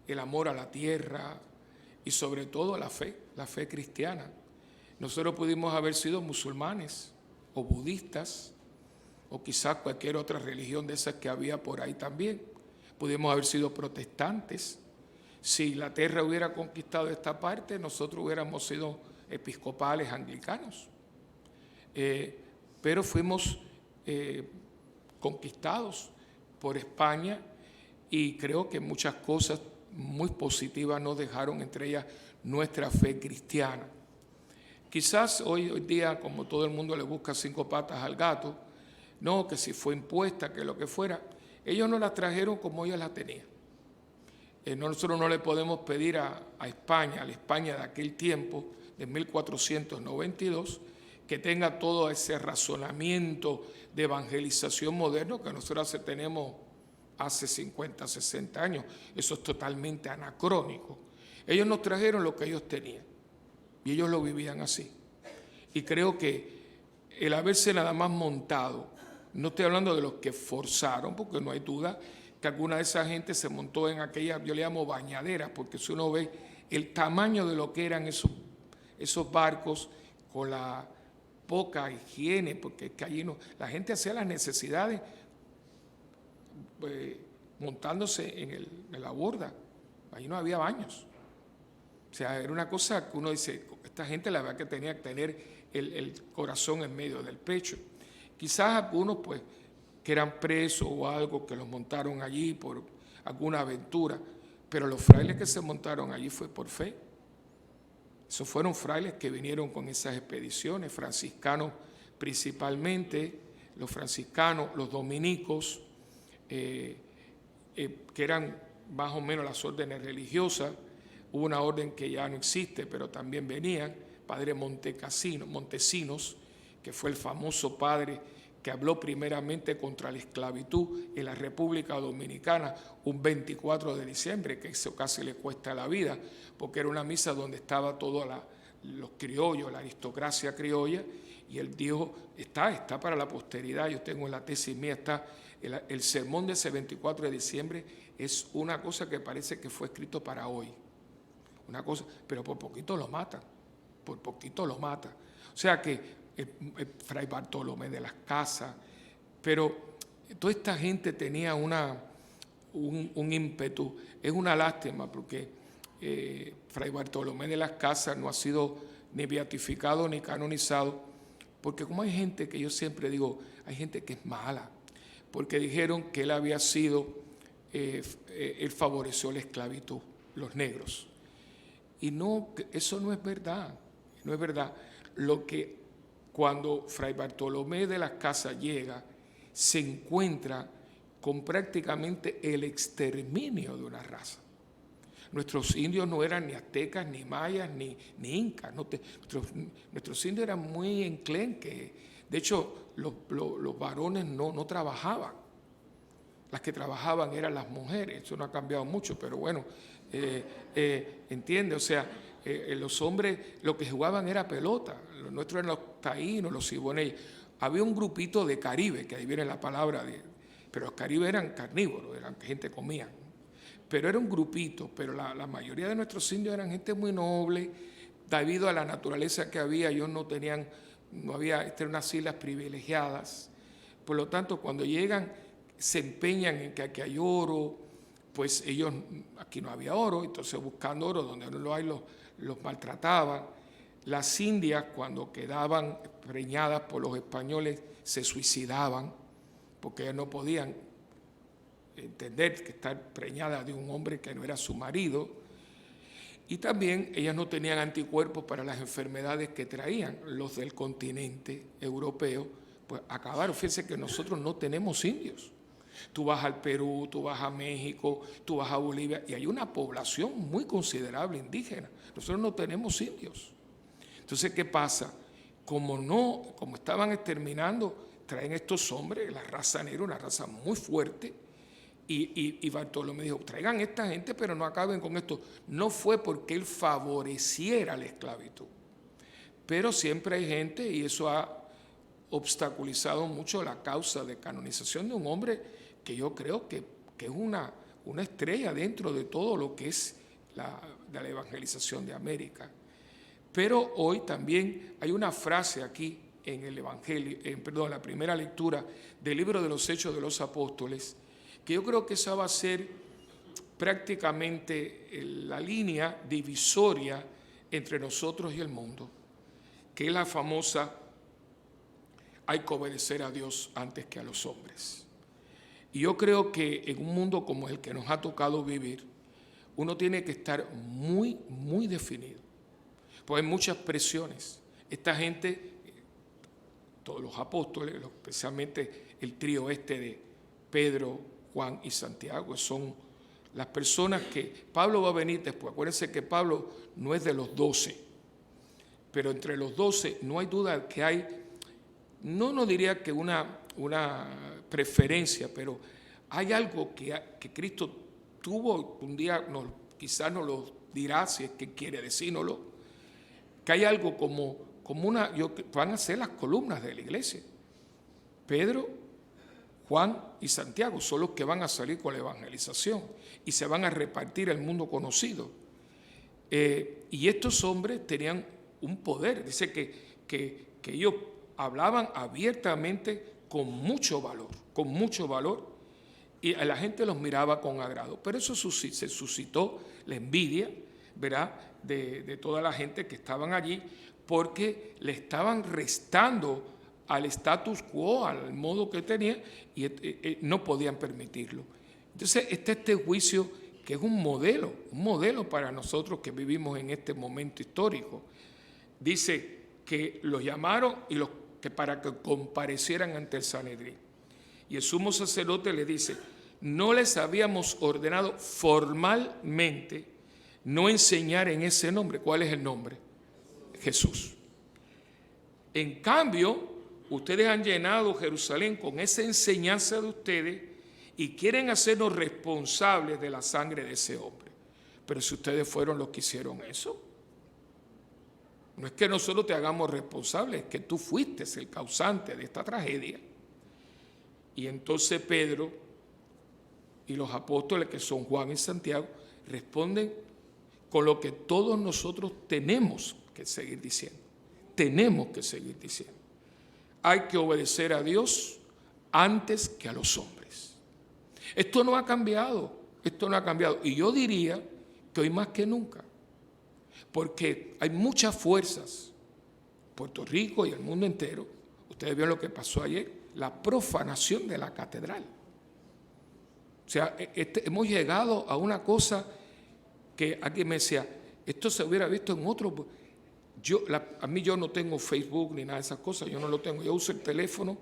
el amor a la tierra y sobre todo la fe cristiana. Nosotros pudimos haber sido musulmanes o budistas o quizás cualquier otra religión de esas que había por ahí también. Pudimos haber sido protestantes. Si Inglaterra hubiera conquistado esta parte, nosotros hubiéramos sido episcopales anglicanos. Pero fuimos conquistados por España y creo que muchas cosas muy positivas nos dejaron, entre ellas nuestra fe cristiana. Quizás hoy día, como todo el mundo le busca 5 patas al gato, no, que si fue impuesta, que lo que fuera, ellos no la trajeron como ellos la tenían. Nosotros no le podemos pedir a España, a la España de aquel tiempo, de 1492, que tenga todo ese razonamiento de evangelización moderno que nosotros tenemos hace 50, 60 años. Eso es totalmente anacrónico. Ellos nos trajeron lo que ellos tenían y ellos lo vivían así. Y creo que el haberse nada más montado, no estoy hablando de los que forzaron, porque no hay duda que alguna de esa gente se montó en aquella, yo le llamo bañaderas, porque si uno ve el tamaño de lo que eran esos barcos con la poca higiene, porque es que allí no, la gente hacía las necesidades montándose en la borda, allí no había baños. O sea, era una cosa que uno dice, esta gente la verdad que tenía que tener el corazón en medio del pecho. Quizás algunos pues que eran presos o algo, que los montaron allí por alguna aventura, pero los frailes que se montaron allí fue por fe. Esos fueron frailes que vinieron con esas expediciones, franciscanos principalmente, los franciscanos, los dominicos, que eran más o menos las órdenes religiosas. Hubo una orden que ya no existe, pero también venían, padre Montesinos, que fue el famoso padre que habló primeramente contra la esclavitud en la República Dominicana un 24 de diciembre, que eso casi le cuesta la vida, porque era una misa donde estaba todos los criollos, la aristocracia criolla, y él dijo, está para la posteridad. Yo tengo en la tesis mía, está el sermón de ese 24 de diciembre, es una cosa que parece que fue escrito para hoy. Una cosa, pero por poquito lo matan, por poquito lo matan. O sea que Fray Bartolomé de las Casas, pero toda esta gente tenía un ímpetu. Es una lástima porque Fray Bartolomé de las Casas no ha sido ni beatificado ni canonizado, porque como hay gente que yo siempre digo, hay gente que es mala, porque dijeron que él había sido, él favoreció la esclavitud, los negros. Y no, eso no es verdad, no es verdad. Lo que cuando Fray Bartolomé de las Casas llega, se encuentra con prácticamente el exterminio de una raza. Nuestros indios no eran ni aztecas, ni mayas, ni incas. Nuestros indios eran muy enclenques. De hecho, los varones no trabajaban. Las que trabajaban eran las mujeres. Eso no ha cambiado mucho, pero bueno, entiende. O sea, los hombres lo que jugaban era pelota. Los nuestros eran los taínos, los siboneyes. Había un grupito de Caribe, que ahí viene la palabra, pero los caribes eran carnívoros, eran gente que comía. Pero era un grupito, pero la mayoría de nuestros indios eran gente muy noble, debido a la naturaleza que había, ellos no había unas islas privilegiadas. Por lo tanto, cuando llegan, se empeñan en que aquí hay oro, pues ellos, aquí no había oro, entonces buscando oro donde no lo hay, los maltrataban. Las indias, cuando quedaban preñadas por los españoles, se suicidaban, porque ellas no podían entender que estar preñada de un hombre que no era su marido, y también ellas no tenían anticuerpos para las enfermedades que traían los del continente europeo, pues acabaron. Fíjense que nosotros no tenemos indios. Tú vas al Perú, tú vas a México, tú vas a Bolivia, y hay una población muy considerable indígena. Nosotros no tenemos indios. Entonces, ¿qué pasa? Como estaban exterminando, traen estos hombres, la raza negra, una raza muy fuerte, y Bartolomé dijo, traigan esta gente, pero no acaben con esto. No fue porque él favoreciera la esclavitud, pero siempre hay gente, y eso ha obstaculizado mucho la causa de canonización de un hombre que yo creo que es una estrella dentro de todo lo que es de la evangelización de América. Pero hoy también hay una frase aquí en el Evangelio, la primera lectura del libro de los Hechos de los Apóstoles, que yo creo que esa va a ser prácticamente la línea divisoria entre nosotros y el mundo, que es la famosa, hay que obedecer a Dios antes que a los hombres. Y yo creo que en un mundo como el que nos ha tocado vivir, uno tiene que estar muy, muy definido, porque hay muchas presiones. Esta gente, todos los apóstoles, especialmente el trío de Pedro, Juan y Santiago, son las personas que Pablo va a venir después. Acuérdense que Pablo no es de los 12, pero entre los 12 no hay duda que hay, no diría que una preferencia, pero hay algo que Cristo tuvo, un día quizás nos lo dirá, si es que quiere decírnoslo, que hay algo como van a ser las columnas de la iglesia. Pedro, Juan y Santiago son los que van a salir con la evangelización y se van a repartir el mundo conocido. Y estos hombres tenían un poder, dice que ellos hablaban abiertamente con mucho valor, y a la gente los miraba con agrado. Pero eso se suscitó la envidia, ¿verdad?, de toda la gente que estaban allí, porque le estaban restando al status quo, al modo que tenía, y no podían permitirlo. Entonces, este juicio que es un modelo para nosotros que vivimos en este momento histórico. Dice que los llamaron que para que comparecieran ante el Sanedrín. Y el sumo sacerdote le dice, no les habíamos ordenado formalmente no enseñar en ese nombre. ¿Cuál es el nombre? Jesús. En cambio, ustedes han llenado Jerusalén con esa enseñanza de ustedes y quieren hacernos responsables de la sangre de ese hombre. Pero si ustedes fueron los que hicieron eso, no es que nosotros te hagamos responsable, es que tú fuiste el causante de esta tragedia. Y entonces Pedro y los apóstoles, que son Juan y Santiago, responden con lo que todos nosotros tenemos que seguir diciendo. Tenemos que seguir diciendo. Hay que obedecer a Dios antes que a los hombres. Esto no ha cambiado, Y yo diría que hoy más que nunca, porque hay muchas fuerzas Puerto Rico y el mundo entero, ustedes vieron lo que pasó ayer, la profanación de la catedral. O sea, hemos llegado a una cosa que alguien me decía, esto se hubiera visto en otro. A mí yo no tengo Facebook ni nada de esas cosas, yo no lo tengo, yo uso el teléfono,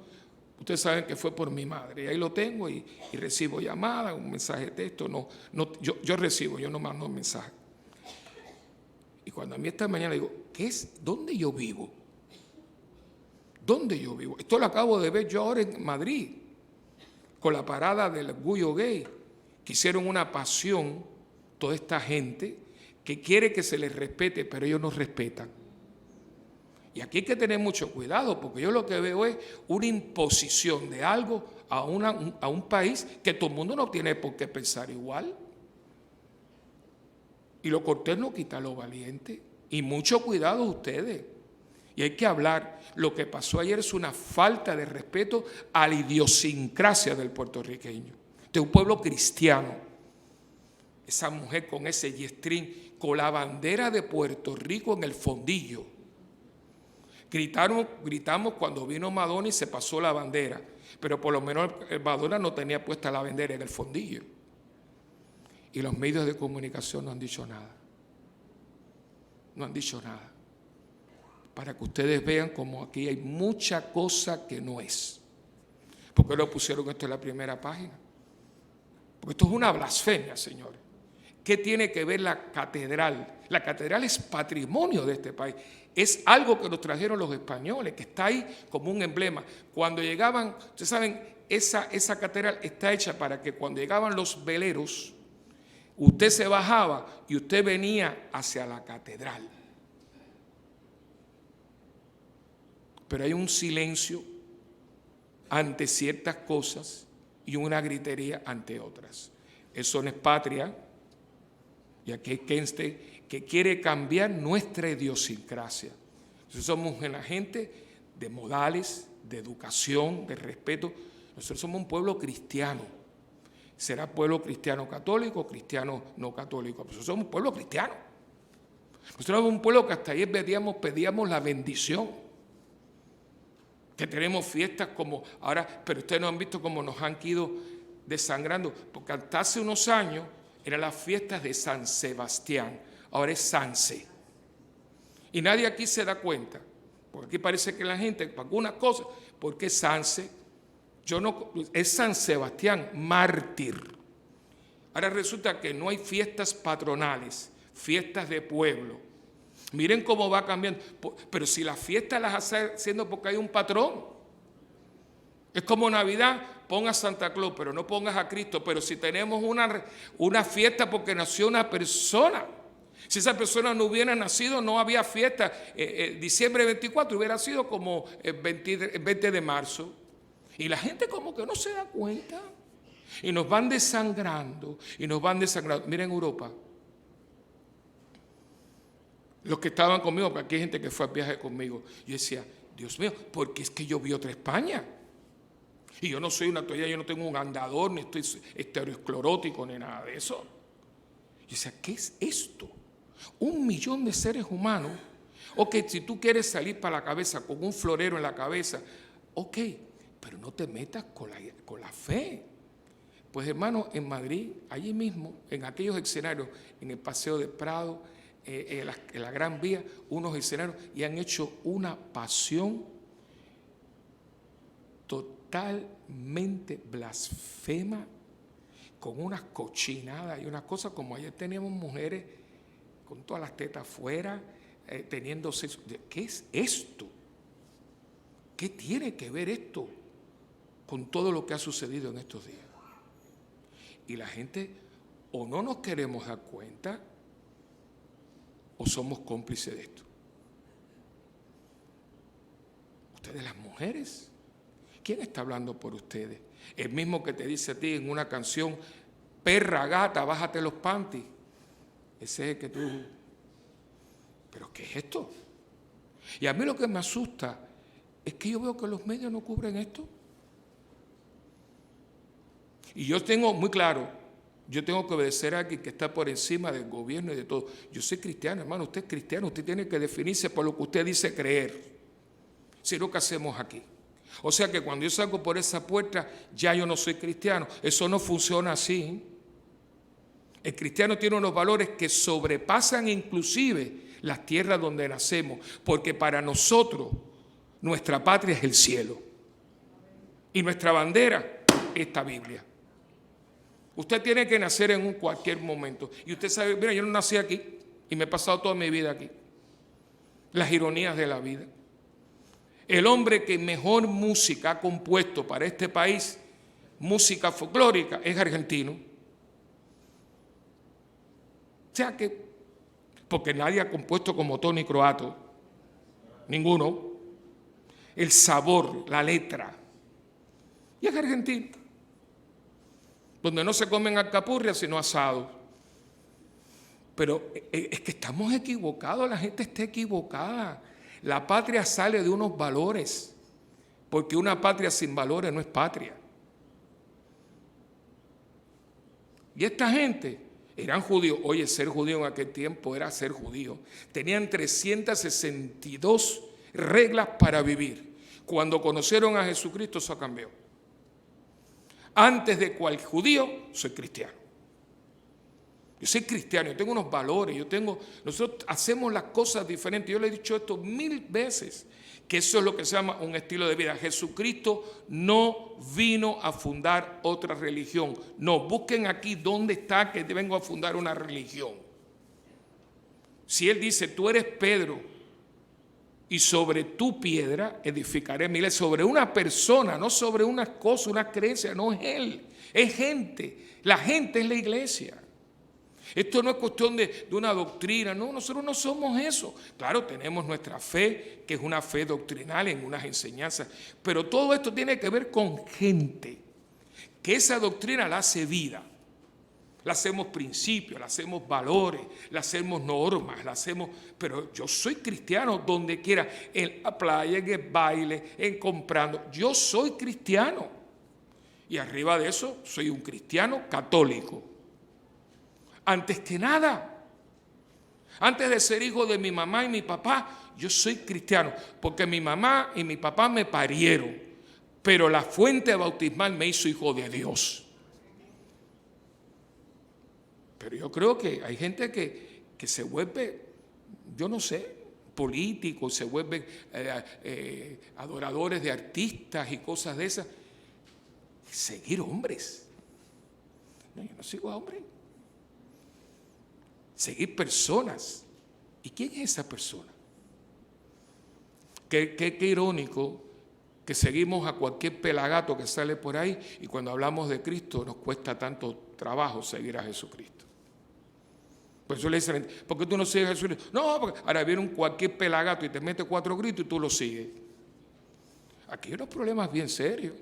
ustedes saben que fue por mi madre, y ahí lo tengo y recibo llamadas, un mensaje de texto, yo recibo, yo no mando mensaje. Y cuando a mí esta mañana digo, ¿dónde yo vivo? ¿Dónde yo vivo? Esto lo acabo de ver yo ahora en Madrid, con la parada del orgullo gay, que hicieron una pasión, toda esta gente, que quiere que se les respete, pero ellos no respetan. Y aquí hay que tener mucho cuidado, porque yo lo que veo es una imposición de algo a un país que todo el mundo no tiene por qué pensar igual. Y lo cortés no quita lo valiente. Y mucho cuidado ustedes. Y hay que hablar. Lo que pasó ayer es una falta de respeto a la idiosincrasia del puertorriqueño, de un pueblo cristiano. Esa mujer con ese yestrín, con la bandera de Puerto Rico en el fondillo. Gritamos cuando vino Madonna y se pasó la bandera, pero por lo menos Madonna no tenía puesta la bandera en el fondillo. Y los medios de comunicación no han dicho nada. No han dicho nada. Para que ustedes vean como aquí hay mucha cosa que no es. ¿Por qué lo pusieron esto en la primera página? Porque esto es una blasfemia, señores. ¿Qué tiene que ver la catedral? La catedral es patrimonio de este país. Es algo que nos trajeron los españoles, que está ahí como un emblema. Cuando llegaban, ustedes saben, esa catedral está hecha para que cuando llegaban los veleros, usted se bajaba y usted venía hacia la catedral. Pero hay un silencio ante ciertas cosas y una gritería ante otras. Eso no es patria. Y aquí hay gente que quiere cambiar nuestra idiosincrasia. Nosotros somos una gente de modales, de educación, de respeto. Nosotros somos un pueblo cristiano. ¿Será pueblo cristiano católico o cristiano no católico? Nosotros somos un pueblo cristiano. Nosotros somos un pueblo que hasta ayer pedíamos la bendición. Que tenemos fiestas como ahora, pero ustedes no han visto cómo nos han ido desangrando, porque hasta hace unos años eran las fiestas de San Sebastián, ahora es Sanse. Y nadie aquí se da cuenta, porque aquí parece que la gente, para algunas cosas, porque es Sanse, es San Sebastián, mártir. Ahora resulta que no hay fiestas patronales, fiestas de pueblo. Miren cómo va cambiando, pero si las fiestas las hace haciendo porque hay un patrón. Es como Navidad, pongas Santa Claus, pero no pongas a Cristo. Pero si tenemos una fiesta porque nació una persona, si esa persona no hubiera nacido, no había fiesta. Diciembre 24 hubiera sido como el 20 de marzo. Y la gente como que no se da cuenta. Y nos van desangrando, Miren Europa. Los que estaban conmigo, porque aquí hay gente que fue al viaje conmigo. Yo decía, Dios mío, porque es que yo vi otra España. Y yo no soy una toalla, yo no tengo un andador, ni estoy esteroesclerótico, ni nada de eso. Yo decía, ¿qué es esto? 1 millón de seres humanos. Ok, si tú quieres salir para la cabeza con un florero en la cabeza, ok, pero no te metas con la fe. Pues hermano, en Madrid, allí mismo, en aquellos escenarios, en el Paseo de Prado, en la Gran Vía, unos escenarios, y han hecho una pasión totalmente blasfema, con unas cochinadas y unas cosas como ayer teníamos mujeres con todas las tetas afuera, teniendo sexo. ¿Qué es esto? ¿Qué tiene que ver esto con todo lo que ha sucedido en estos días? Y la gente, o no nos queremos dar cuenta, o somos cómplices de esto. Ustedes las mujeres, ¿quién está hablando por ustedes? El mismo que te dice a ti en una canción, perra, gata, bájate los panties. Ese es el que tú... ¿Pero qué es esto? Y a mí lo que me asusta es que yo veo que los medios no cubren esto. Y yo tengo muy claro, yo tengo que obedecer a alguien que está por encima del gobierno y de todo. Yo soy cristiano, hermano, usted es cristiano, usted tiene que definirse por lo que usted dice creer. sino que hacemos aquí. O sea que cuando yo salgo por esa puerta, ya yo no soy cristiano. Eso no funciona así. El cristiano tiene unos valores que sobrepasan inclusive las tierras donde nacemos, porque para nosotros nuestra patria es el cielo y nuestra bandera es esta Biblia. Usted tiene que nacer en cualquier momento y usted sabe, mira, yo no nací aquí y me he pasado toda mi vida aquí. Las ironías de la vida. El hombre que mejor música ha compuesto para este país, música folclórica, es argentino. O sea que, porque nadie ha compuesto como Tony Croato, ninguno. El sabor, la letra, y es argentino, donde no se comen alcapurrias sino asados. Pero es que estamos equivocados, la gente está equivocada. La patria sale de unos valores, porque una patria sin valores no es patria. Y esta gente eran judíos. Oye, ser judío en aquel tiempo era ser judío. Tenían 362 reglas para vivir. Cuando conocieron a Jesucristo, eso cambió. Antes de cual judío, soy cristiano. Yo soy cristiano, yo tengo unos valores, nosotros hacemos las cosas diferentes. Yo le he dicho esto 1000 veces, que eso es lo que se llama un estilo de vida. Jesucristo no vino a fundar otra religión. No, busquen aquí dónde está que vengo a fundar una religión. Si Él dice, tú eres Pedro, y sobre tu piedra edificaré mi iglesia, sobre una persona, no sobre unas cosas, una creencia, no es Él, es gente. La gente es la iglesia. Esto no es cuestión de una doctrina, no, nosotros no somos eso. Claro, tenemos nuestra fe, que es una fe doctrinal en unas enseñanzas, pero todo esto tiene que ver con gente, que esa doctrina la hace vida. La hacemos principios, la hacemos valores, la hacemos normas, la hacemos... Pero yo soy cristiano donde quiera, en la playa, en el baile, en comprando. Yo soy cristiano. Y arriba de eso, soy un cristiano católico. Antes que nada, antes de ser hijo de mi mamá y mi papá, yo soy cristiano, porque mi mamá y mi papá me parieron, pero la fuente bautismal me hizo hijo de Dios. Pero yo creo que hay gente que se vuelve, yo no sé, políticos, se vuelven adoradores de artistas y cosas de esas. Seguir hombres. No, yo no sigo a hombres. Seguir personas. ¿Y quién es esa persona? Qué irónico que seguimos a cualquier pelagato que sale por ahí y cuando hablamos de Cristo nos cuesta tanto trabajo seguir a Jesucristo. Por eso le dicen, ¿por qué tú no sigues a Jesucristo? No, porque ahora viene cualquier pelagato y te mete 4 gritos y tú lo sigues. Aquí hay unos problemas bien serios.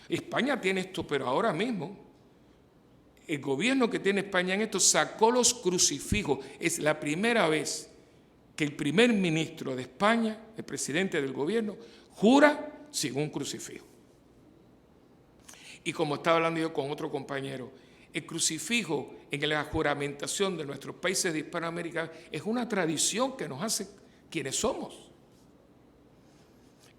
España tiene esto, pero ahora mismo el gobierno que tiene España en esto sacó los crucifijos. Es la primera vez que el primer ministro de España, el presidente del gobierno, jura sin un crucifijo. Y como estaba hablando yo con otro compañero, el crucifijo en la juramentación de nuestros países de Hispanoamérica es una tradición que nos hace quienes somos.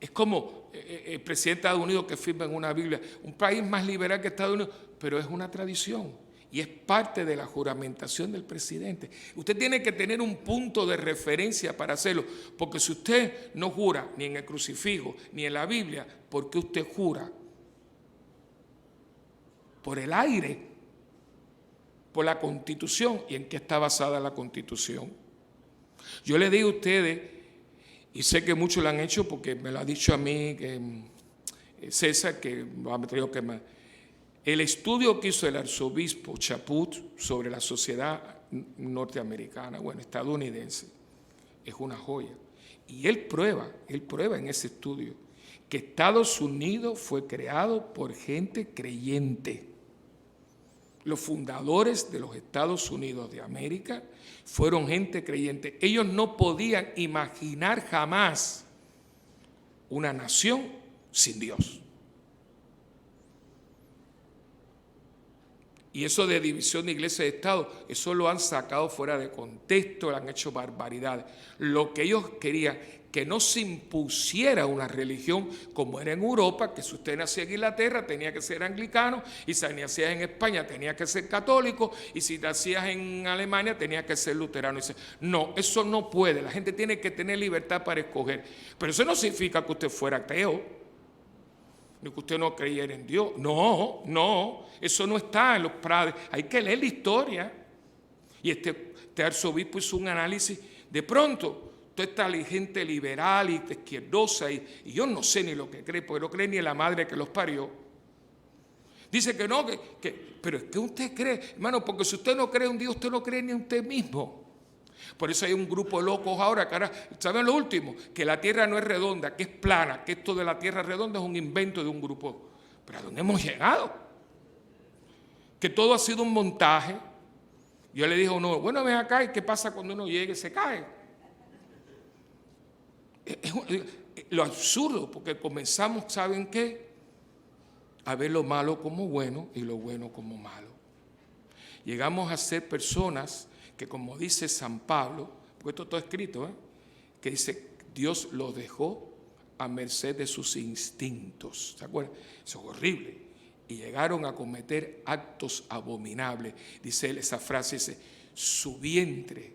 Es como el presidente de Estados Unidos que firma en una Biblia, un país más liberal que Estados Unidos, pero es una tradición y es parte de la juramentación del presidente. Usted tiene que tener un punto de referencia para hacerlo, porque si usted no jura ni en el crucifijo ni en la Biblia, ¿por qué usted jura? Por el aire, por la Constitución. ¿Y en qué está basada la Constitución? Yo le digo a ustedes, y sé que muchos lo han hecho porque me lo ha dicho a mí César, que me ha traído que más. El estudio que hizo el arzobispo Chaput sobre la sociedad norteamericana, estadounidense, es una joya. Y él prueba en ese estudio que Estados Unidos fue creado por gente creyente. Los fundadores de los Estados Unidos de América fueron gente creyente. Ellos no podían imaginar jamás una nación sin Dios. Y eso de división de iglesia y de Estado, eso lo han sacado fuera de contexto, le han hecho barbaridades. Lo que ellos querían, que no se impusiera una religión como era en Europa, que si usted nacía en Inglaterra tenía que ser anglicano, y si nacías en España tenía que ser católico, y si nacías en Alemania tenía que ser luterano. Y dice, no, eso no puede, la gente tiene que tener libertad para escoger. Pero eso no significa que usted fuera ateo, ni que usted no creyera en Dios. No, no, eso no está en los prados. Hay que leer la historia. Y este arzobispo hizo un análisis. De pronto, toda esta gente liberal y izquierdosa, y yo no sé ni lo que cree, porque no cree ni en la madre que los parió. Dice que no, pero es que usted cree, hermano, porque si usted no cree en Dios, usted no cree ni en usted mismo. Por eso hay un grupo de locos ahora que ahora, ¿saben lo último? Que la tierra no es redonda, que es plana, que esto de la tierra redonda es un invento de un grupo. Pero ¿a dónde hemos llegado? Que todo ha sido un montaje. Yo le dije a uno, bueno, ven acá, ¿y qué pasa cuando uno llegue y se cae? Es lo absurdo, porque comenzamos, ¿saben qué? A ver lo malo como bueno y lo bueno como malo. Llegamos a ser personas que, como dice San Pablo, porque esto está escrito, que dice, Dios los dejó a merced de sus instintos. ¿Se acuerdan? Eso es horrible. Y llegaron a cometer actos abominables. Dice él, esa frase dice, su vientre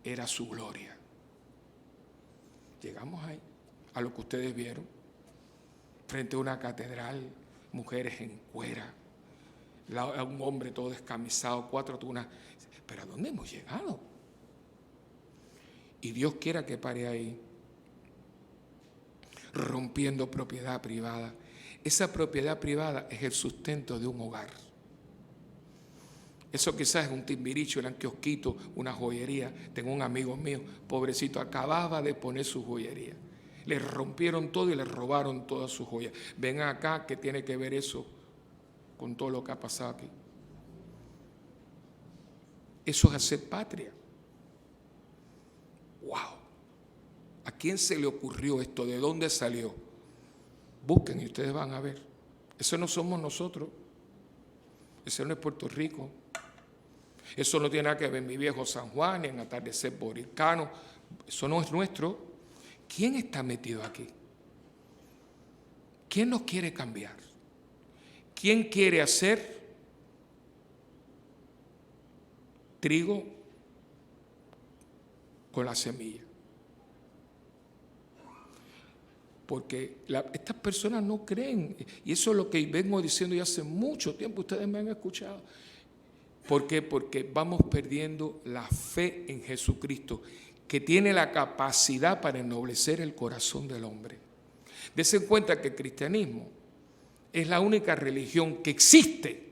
era su gloria. Llegamos ahí, a lo que ustedes vieron, frente a una catedral, mujeres en cuera, a un hombre todo descamisado, 4 tunas. Pero ¿a dónde hemos llegado? Y Dios quiera que pare ahí, rompiendo propiedad privada. Esa propiedad privada es el sustento de un hogar. Eso quizás es un timbiricho, un kiosquito, una joyería. Tengo un amigo mío, pobrecito, acababa de poner su joyería. Le rompieron todo y le robaron todas sus joyas. Ven acá, ¿qué tiene que ver eso con todo lo que ha pasado aquí? Eso es hacer patria. ¡Wow! ¿A quién se le ocurrió esto? ¿De dónde salió? Busquen y ustedes van a ver. Eso no somos nosotros. Eso no es Puerto Rico. Eso no tiene nada que ver en mi viejo San Juan, ni en Atardecer Boricano. Eso no es nuestro. ¿Quién está metido aquí? ¿Quién nos quiere cambiar? ¿Quién quiere hacer trigo con la semilla? Porque estas personas no creen, y eso es lo que vengo diciendo ya hace mucho tiempo, ustedes me han escuchado. ¿Por qué? Porque vamos perdiendo la fe en Jesucristo, que tiene la capacidad para ennoblecer el corazón del hombre. Dense cuenta que el cristianismo es la única religión que existe,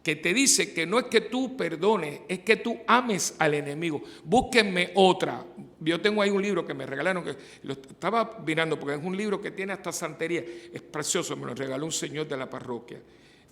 que te dice que no es que tú perdones, es que tú ames al enemigo. Búsquenme otra. Yo tengo ahí un libro que me regalaron, que lo estaba mirando, porque es un libro que tiene hasta santería. Es precioso, me lo regaló un señor de la parroquia.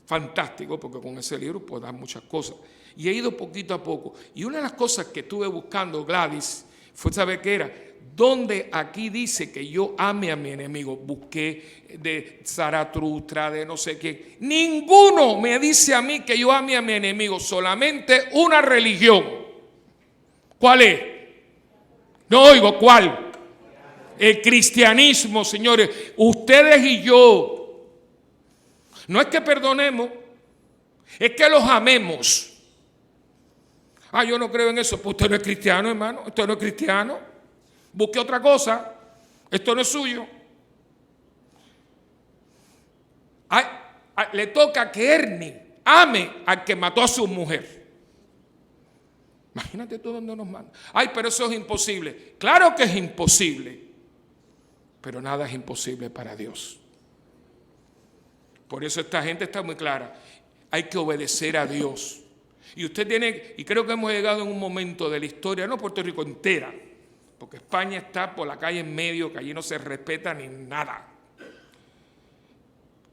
Fantástico, porque con ese libro puedo dar muchas cosas. Y he ido poquito a poco. Y una de las cosas que estuve buscando, Gladys, fue saber qué era. ¿Dónde aquí dice que yo ame a mi enemigo? Busqué de Zaratustra, de no sé qué. Ninguno me dice a mí que yo ame a mi enemigo. Solamente una religión. ¿Cuál es? No oigo, ¿cuál? El cristianismo, señores. Ustedes y yo. No es que perdonemos, es que los amemos. Ah, yo no creo en eso. Pues usted no es cristiano, hermano. Usted no es cristiano. Busque otra cosa. Esto no es suyo. Le toca a que Ernie ame al que mató a su mujer. Imagínate tú dónde nos manda. Ay, pero eso es imposible. Claro que es imposible. Pero nada es imposible para Dios. Por eso esta gente está muy clara. Hay que obedecer a Dios. Y usted tiene, y creo que hemos llegado en un momento de la historia, no Puerto Rico entera, porque España está por la calle en medio, que allí no se respeta ni nada.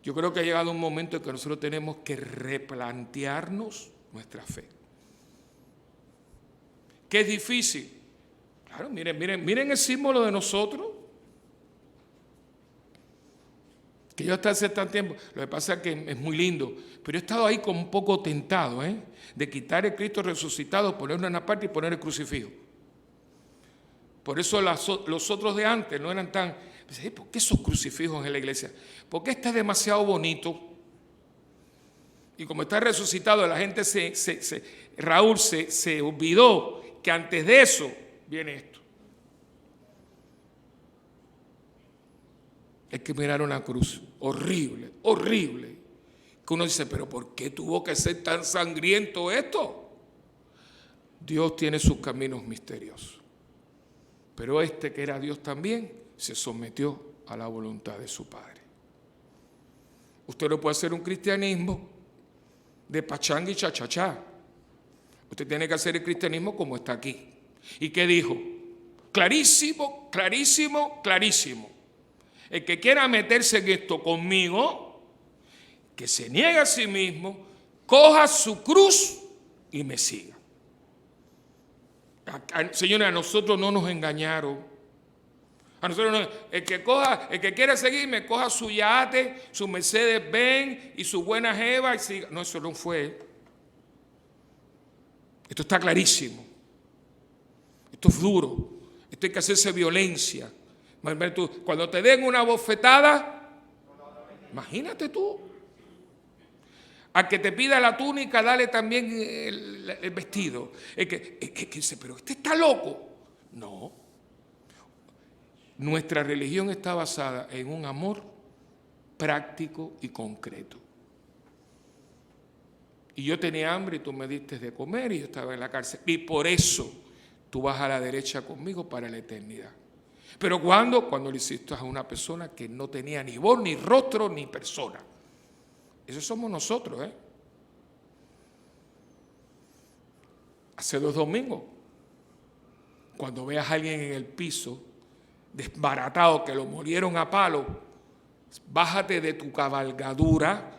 Yo creo que ha llegado un momento en que nosotros tenemos que replantearnos nuestra fe. ¿Qué es difícil? Claro, miren el símbolo de nosotros. Que yo hasta hace tanto tiempo, lo que pasa es que es muy lindo, pero he estado ahí como un poco tentado, de quitar el Cristo resucitado, ponerlo en una parte y poner el crucifijo. Por eso los otros de antes no eran tan... ¿Por qué esos crucifijos en la iglesia? Porque este es demasiado bonito. Y como está resucitado, la gente Raúl se olvidó que antes de eso viene esto. Hay que mirar una cruz horrible, horrible. Que uno dice, pero ¿por qué tuvo que ser tan sangriento esto? Dios tiene sus caminos misteriosos. Pero este que era Dios también se sometió a la voluntad de su Padre. Usted no puede hacer un cristianismo de pachanga y chachachá. Usted tiene que hacer el cristianismo como está aquí. ¿Y qué dijo? Clarísimo, clarísimo, clarísimo. El que quiera meterse en esto conmigo, que se niegue a sí mismo, coja su cruz y me siga. Señores, a nosotros no nos engañaron. A nosotros no. El que quiera seguirme, coja su yate, su Mercedes-Benz y su buena jeva y siga. No, eso no fue. Esto está clarísimo. Esto es duro. Esto hay que hacerse violencia. Cuando te den una bofetada, imagínate tú. Al que te pida la túnica, dale también el vestido. El que dice, pero este está loco. No. Nuestra religión está basada en un amor práctico y concreto. Y yo tenía hambre y tú me diste de comer y yo estaba en la cárcel. Y por eso tú vas a la derecha conmigo para la eternidad. Pero cuando le hiciste a una persona que no tenía ni voz, ni rostro, ni persona. Esos somos nosotros, ¿eh? Hace 2 domingos, cuando veas a alguien en el piso, desbaratado, que lo murieron a palo, bájate de tu cabalgadura,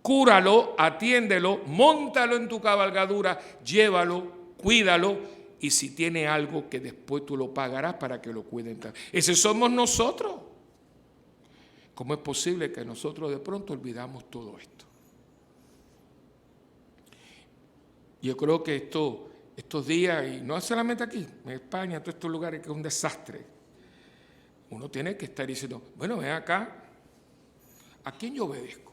cúralo, atiéndelo, móntalo en tu cabalgadura, llévalo, cuídalo, y si tiene algo que después tú lo pagarás para que lo cuiden. Ese somos nosotros. ¿Cómo es posible que nosotros de pronto olvidamos todo esto? Yo creo que estos días, y no solamente aquí, en España, en todos estos lugares, que es un desastre, uno tiene que estar diciendo, bueno, ven acá, ¿a quién yo obedezco?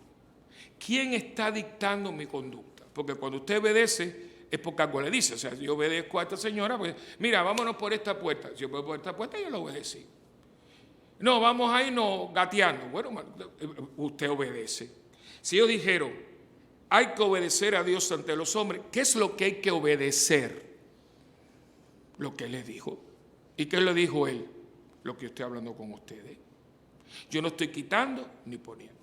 ¿Quién está dictando mi conducta? Porque cuando usted obedece, es porque algo le dice. O sea, si yo obedezco a esta señora, pues, mira, vámonos por esta puerta. Si yo voy por esta puerta, yo la obedecí. No, vamos a irnos gateando. Bueno, usted obedece. Si ellos dijeron, hay que obedecer a Dios ante los hombres, ¿qué es lo que hay que obedecer? Lo que Él les dijo. ¿Y qué le dijo Él? Lo que yo estoy hablando con ustedes. Yo no estoy quitando ni poniendo.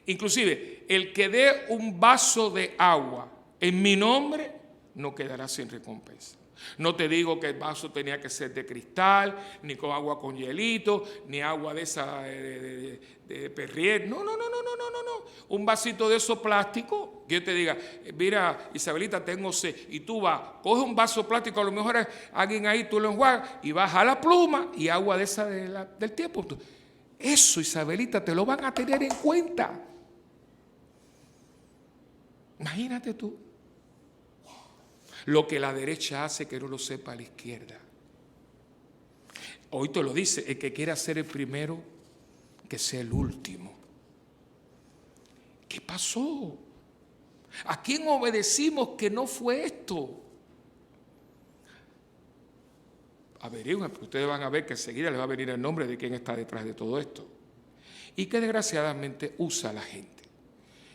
Inclusive, el que dé un vaso de agua en mi nombre, no quedará sin recompensa. No te digo que el vaso tenía que ser de cristal, ni con agua con hielito, ni agua de esa de Perrier. No. Un vasito de esos plástico, que yo te diga, mira, Isabelita, tengo sed. Y tú vas, coge un vaso plástico, a lo mejor hay alguien ahí, tú lo enjuagas, y vas a la pluma y agua de esa del tiempo. Eso, Isabelita, te lo van a tener en cuenta. Imagínate tú. Lo que la derecha hace que no lo sepa la izquierda. Hoy te lo dice, el que quiera ser el primero, que sea el último. ¿Qué pasó? ¿A quién obedecimos que no fue esto? Averigüen, porque ustedes van a ver que enseguida les va a venir el nombre de quién está detrás de todo esto. Y que desgraciadamente usa a la gente.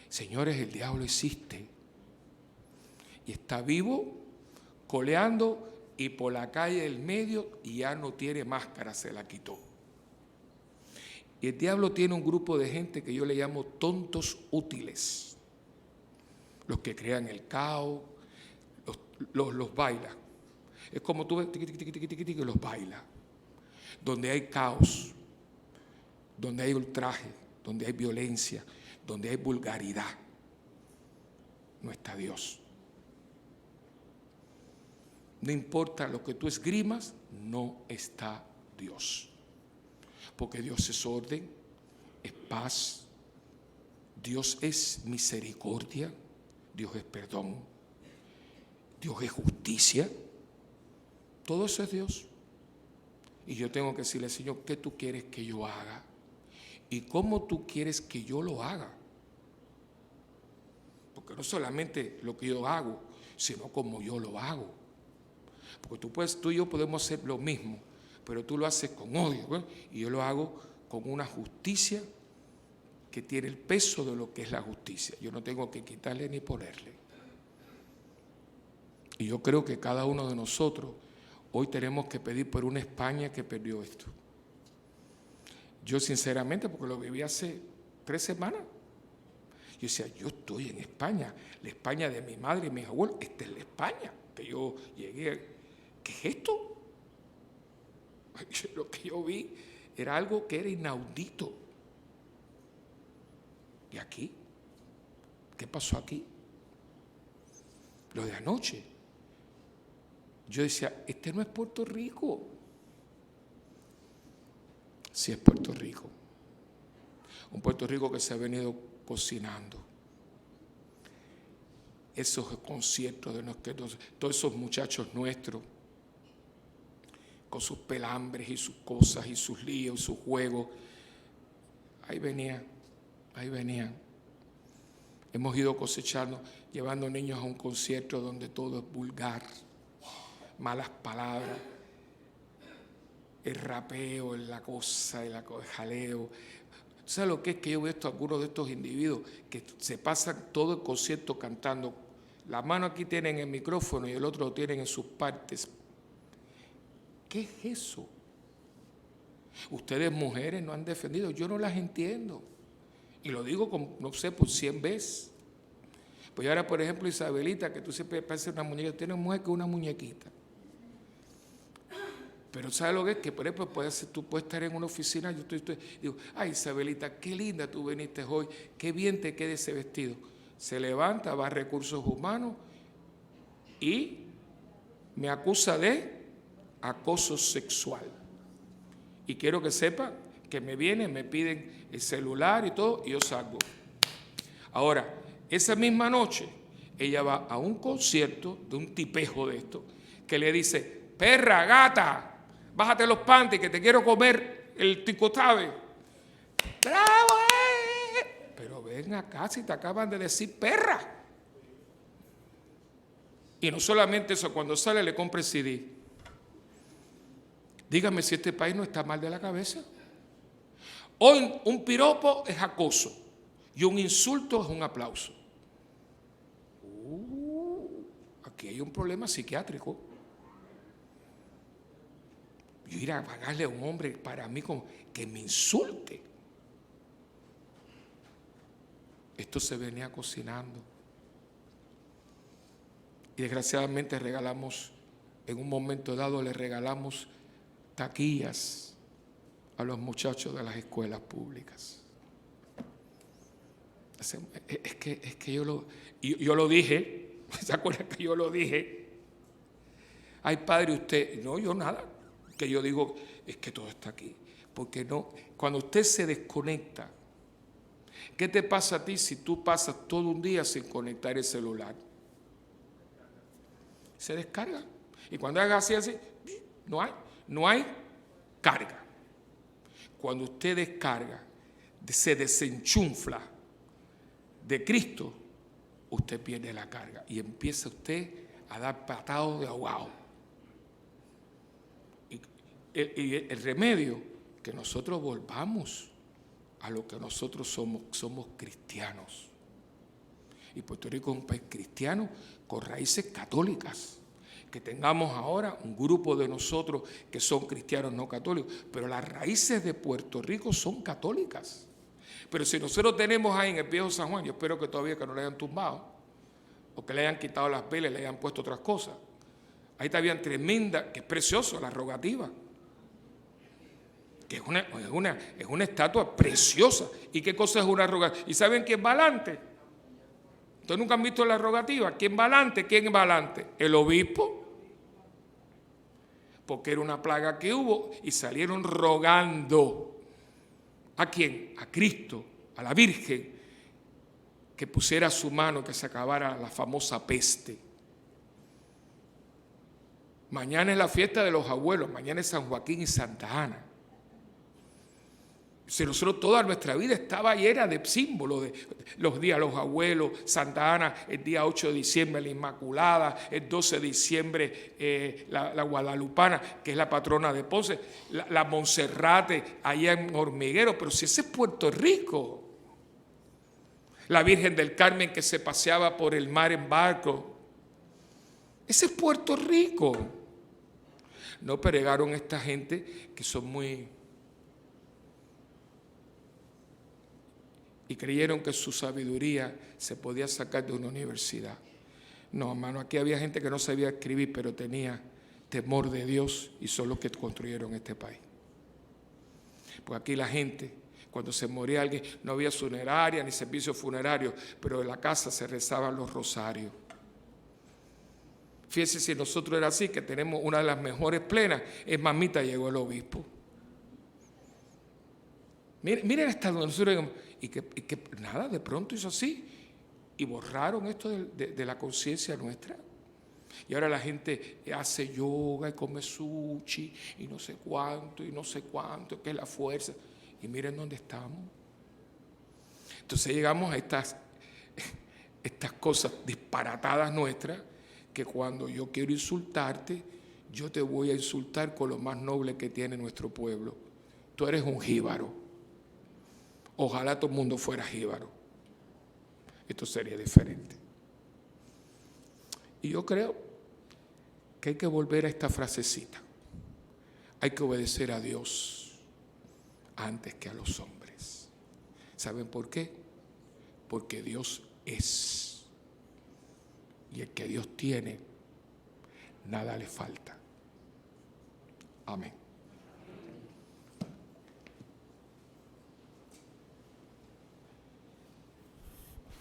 Señores, el diablo existe. Y está vivo, coleando, y por la calle del medio, y ya no tiene máscara, se la quitó. Y el diablo tiene un grupo de gente que yo le llamo tontos útiles. Los que crean el caos, los baila. Es como tú ves, que los baila. Donde hay caos, donde hay ultraje, donde hay violencia, donde hay vulgaridad, no está Dios. No importa lo que tú esgrimas, no está Dios. Porque Dios es orden, es paz, Dios es misericordia, Dios es perdón, Dios es justicia. Todo eso es Dios. Y yo tengo que decirle, Señor, ¿qué tú quieres que yo haga? ¿Y cómo tú quieres que yo lo haga? Porque no solamente lo que yo hago, sino como yo lo hago. Porque tú y yo podemos hacer lo mismo, pero tú lo haces con odio, ¿eh? Y yo lo hago con una justicia que tiene el peso de lo que es la justicia. Yo no tengo que quitarle ni ponerle. Y yo creo que cada uno de nosotros hoy tenemos que pedir por una España que perdió esto. Yo sinceramente, porque lo viví hace 3 semanas, yo decía, yo estoy en España, la España de mi madre y mis abuelos, esta es la España que yo llegué. ¿Qué es esto? Lo que yo vi era algo que era inaudito. ¿Y aquí? ¿Qué pasó aquí? Lo de anoche. Yo decía, este no es Puerto Rico. Sí es Puerto Rico. Un Puerto Rico que se ha venido cocinando. Esos conciertos de todos esos muchachos nuestros, con sus pelambres y sus cosas y sus líos y sus juegos. Ahí venían. Hemos ido cosechando, llevando niños a un concierto donde todo es vulgar, malas palabras, el rapeo, la cosa, el jaleo. ¿Sabes lo que es que yo veo algunos de estos individuos que se pasan todo el concierto cantando? La mano aquí tienen el micrófono y el otro lo tienen en sus partes. ¿Qué es eso? Ustedes mujeres no han defendido, yo no las entiendo. Y lo digo, no sé, por 100 veces. Pues ahora, por ejemplo, Isabelita, que tú siempre pareces una muñeca, tiene mujer que una muñequita. Pero ¿sabes lo que es? Que, por ejemplo, tú puedes estar en una oficina, digo, ay, Isabelita, qué linda tú viniste hoy, qué bien te queda ese vestido. Se levanta, va a recursos humanos y me acusa de acoso sexual. Y quiero que sepa que me vienen, me piden el celular y todo, y yo salgo. Ahora, esa misma noche, ella va a un concierto de un tipejo de esto, que le dice, perra, gata, bájate los panties que te quiero comer el ticotabe. ¡Bravo! Pero ven acá si te acaban de decir perra. Y no solamente eso, cuando sale le compra el CD. Dígame si este país no está mal de la cabeza. Hoy un piropo es acoso y un insulto es un aplauso. Aquí hay un problema psiquiátrico. Yo ir a pagarle a un hombre para mí como que me insulte. Esto se venía cocinando. Y desgraciadamente en un momento dado le regalamos taquillas a los muchachos de las escuelas públicas. Es que yo lo dije, ¿se acuerdan que yo lo dije? Ay, padre, usted, no, yo nada, que yo digo, es que todo está aquí. Porque no, cuando usted se desconecta, ¿qué te pasa a ti si tú pasas todo un día sin conectar el celular? Se descarga. Y cuando haga así, no hay carga. Cuando usted descarga, se desenchunfla de Cristo, usted pierde la carga y empieza usted a dar patados de ahogado. Y el remedio, que nosotros volvamos a lo que nosotros somos cristianos. Y Puerto Rico es un país cristiano con raíces católicas. Que tengamos ahora un grupo de nosotros que son cristianos no católicos, pero las raíces de Puerto Rico son católicas. Pero si nosotros tenemos ahí en el viejo San Juan, yo espero que todavía que no le hayan tumbado, o que le hayan quitado las velas y le hayan puesto otras cosas. Ahí todavía tremenda, que es precioso, la rogativa. Que es una estatua preciosa. ¿Y qué cosa es una rogativa? ¿Y saben quién va adelante? ¿Ustedes nunca han visto la rogativa? ¿Quién va adelante? ¿Quién va adelante? El obispo. Porque era una plaga que hubo y salieron rogando. ¿A quién? A Cristo, a la Virgen, que pusiera su mano, que se acabara la famosa peste. Mañana es la fiesta de los abuelos, mañana es San Joaquín y Santa Ana. Si nosotros toda nuestra vida estaba llena de símbolos, de los días de los abuelos, Santa Ana, el día 8 de diciembre la Inmaculada, el 12 de diciembre la Guadalupana, que es la patrona de Ponce, la Monserrate allá en Hormiguero, pero si ese es Puerto Rico. La Virgen del Carmen que se paseaba por el mar en barco, ese es Puerto Rico. No peregaron esta gente que son muy... y creyeron que su sabiduría se podía sacar de una universidad. No, hermano, aquí había gente que no sabía escribir, pero tenía temor de Dios y son los que construyeron este país. Porque aquí la gente, cuando se moría alguien, no había funeraria ni servicio funerario, pero en la casa se rezaban los rosarios. Fíjense si nosotros era así, que tenemos una de las mejores plenas, es mamita, llegó el obispo. Miren esta donde nosotros... Y que nada, de pronto hizo así. Y borraron esto de la conciencia nuestra. Y ahora la gente hace yoga y come sushi y no sé cuánto, que es la fuerza. Y miren dónde estamos. Entonces llegamos a estas cosas disparatadas nuestras, que cuando yo quiero insultarte, yo te voy a insultar con lo más noble que tiene nuestro pueblo. Tú eres un jíbaro. Ojalá todo el mundo fuera jíbaro. Esto sería diferente. Y yo creo que hay que volver a esta frasecita. Hay que obedecer a Dios antes que a los hombres. ¿Saben por qué? Porque Dios es. Y el que Dios tiene, nada le falta. Amén.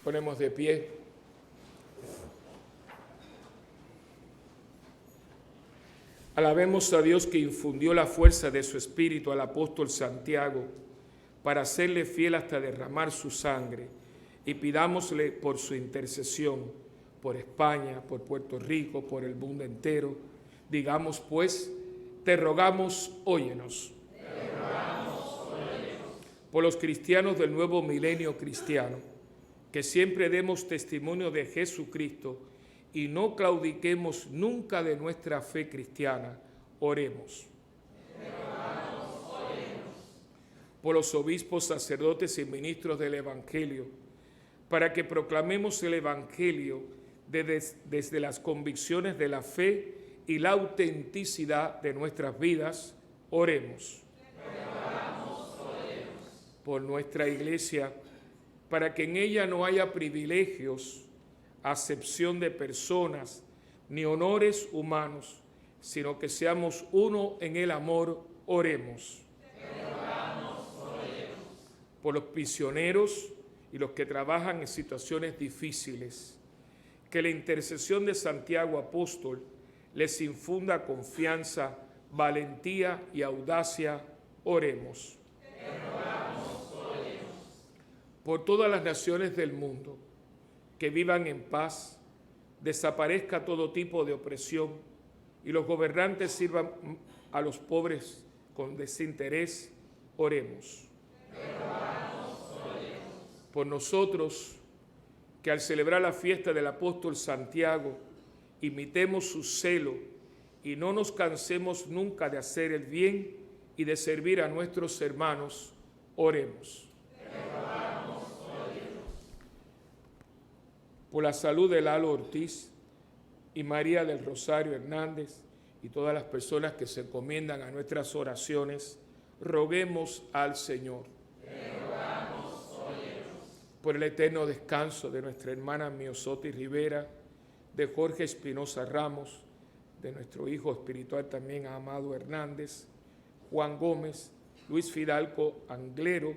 Ponemos de pie. Alabemos a Dios que infundió la fuerza de su espíritu al apóstol Santiago para serle fiel hasta derramar su sangre, y pidámosle por su intercesión, por España, por Puerto Rico, por el mundo entero. Digamos pues, te rogamos, óyenos. Te rogamos, óyenos. Por los cristianos del nuevo milenio cristiano, que siempre demos testimonio de Jesucristo y no claudiquemos nunca de nuestra fe cristiana. Oremos. Por los obispos, sacerdotes y ministros del Evangelio, para que proclamemos el Evangelio desde las convicciones de la fe y la autenticidad de nuestras vidas. Oremos. Por nuestra Iglesia, para que en ella no haya privilegios, acepción de personas, ni honores humanos, sino que seamos uno en el amor. Oremos. Por los prisioneros y los que trabajan en situaciones difíciles, que la intercesión de Santiago Apóstol les infunda confianza, valentía y audacia. Oremos. Por todas las naciones del mundo, que vivan en paz, desaparezca todo tipo de opresión y los gobernantes sirvan a los pobres con desinterés. Oremos. Por nosotros, que al celebrar la fiesta del apóstol Santiago, imitemos su celo y no nos cansemos nunca de hacer el bien y de servir a nuestros hermanos. Oremos. Por la salud de Lalo Ortiz y María del Rosario Hernández y todas las personas que se encomiendan a nuestras oraciones, roguemos al Señor. Por el eterno descanso de nuestra hermana Miosotis Rivera, de Jorge Espinosa Ramos, de nuestro hijo espiritual también Amado Hernández, Juan Gómez, Luis Fidalgo Anglero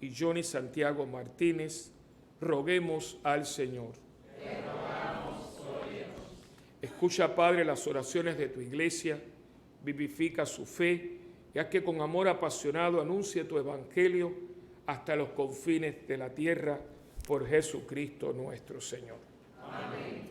y Johnny Santiago Martínez, roguemos al Señor. Escucha, Padre, las oraciones de tu iglesia, vivifica su fe y haz que con amor apasionado anuncie tu evangelio hasta los confines de la tierra, por Jesucristo nuestro Señor. Amén.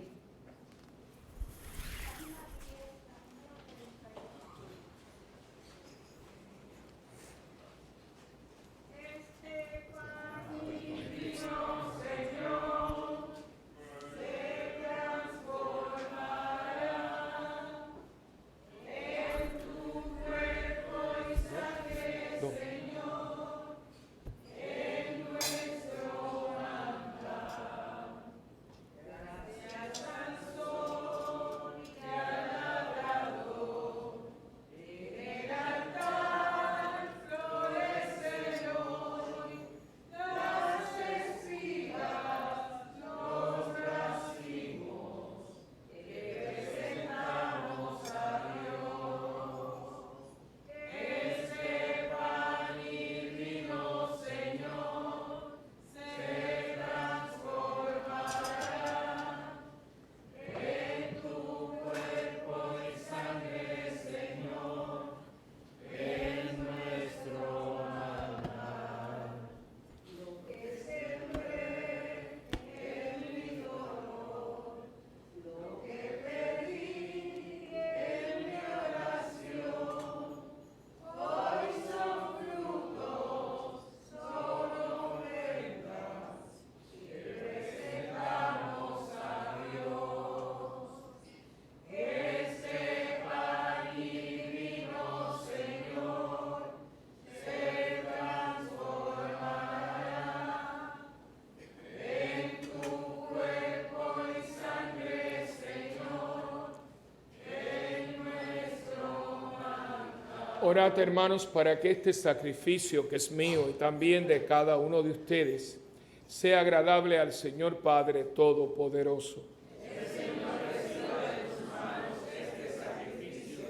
Orad, hermanos, para que este sacrificio que es mío y también de cada uno de ustedes sea agradable al Señor Padre Todopoderoso. El Señor reciba de tus manos este sacrificio,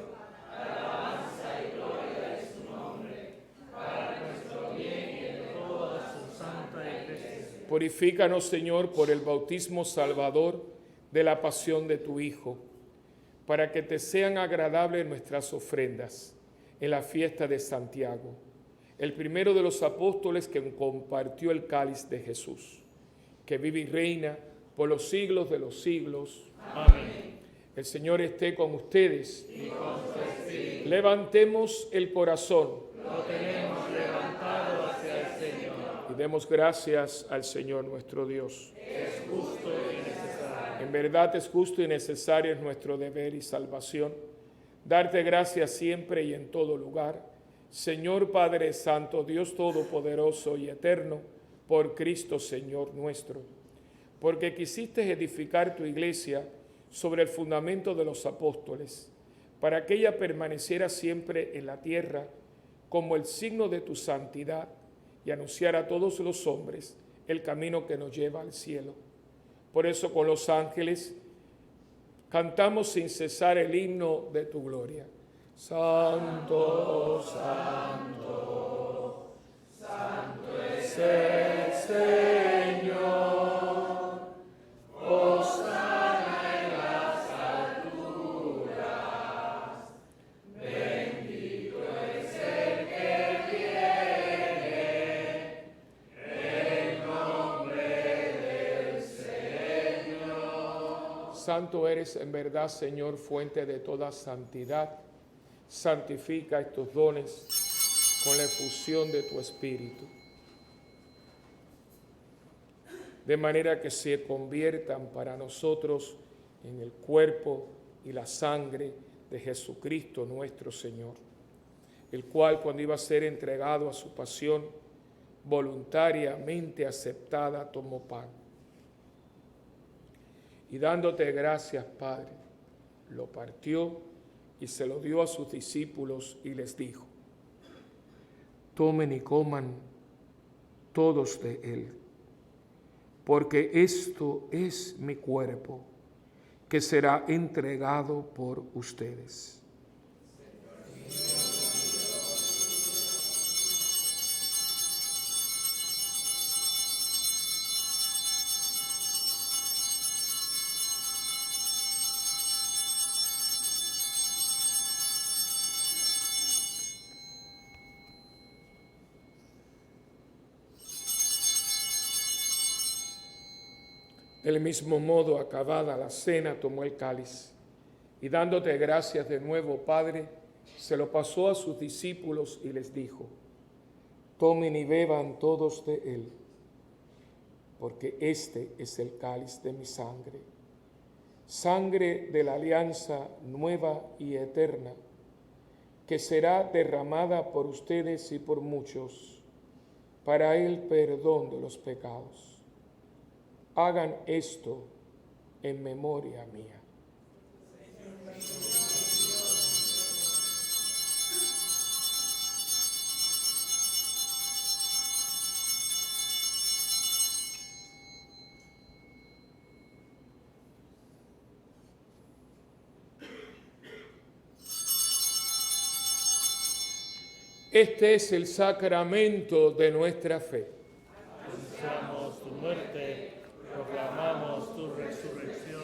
alabanza y gloria de su nombre, para nuestro bien y de toda su santa iglesia. Purifícanos, Señor, por el bautismo salvador de la pasión de tu Hijo, para que te sean agradables nuestras ofrendas en la fiesta de Santiago, el primero de los apóstoles que compartió el cáliz de Jesús, que vive y reina por los siglos de los siglos. Amén. El Señor esté con ustedes. Y con su espíritu. Levantemos el corazón. Lo tenemos levantado hacia el Señor. Y demos gracias al Señor nuestro Dios. Es justo y necesario. En verdad es justo y necesario, es nuestro deber y salvación, darte gracias siempre y en todo lugar, Señor Padre Santo, Dios Todopoderoso y Eterno, por Cristo Señor nuestro, porque quisiste edificar tu iglesia sobre el fundamento de los apóstoles, para que ella permaneciera siempre en la tierra como el signo de tu santidad y anunciar a todos los hombres el camino que nos lleva al cielo. Por eso con los ángeles cantamos sin cesar el himno de tu gloria. Santo, santo, santo es el Señor, hosana en las alturas, bendito es el que viene, en nombre del Señor. Santo eres en verdad, Señor, fuente de toda santidad. Santifica estos dones con la efusión de tu Espíritu, de manera que se conviertan para nosotros en el cuerpo y la sangre de Jesucristo nuestro Señor, el cual, cuando iba a ser entregado a su pasión, voluntariamente aceptada, tomó pan. Y dándote gracias, Padre, lo partió y se lo dio a sus discípulos y les dijo: tomen y coman todos de él, porque esto es mi cuerpo, que será entregado por ustedes. Del mismo modo, acabada la cena, tomó el cáliz y dándote gracias de nuevo, Padre, se lo pasó a sus discípulos y les dijo: tomen y beban todos de él, porque este es el cáliz de mi sangre, sangre de la alianza nueva y eterna, que será derramada por ustedes y por muchos para el perdón de los pecados. Hagan esto en memoria mía. Este es el sacramento de nuestra fe. Anunciamos tu muerte, proclamamos tu resurrección.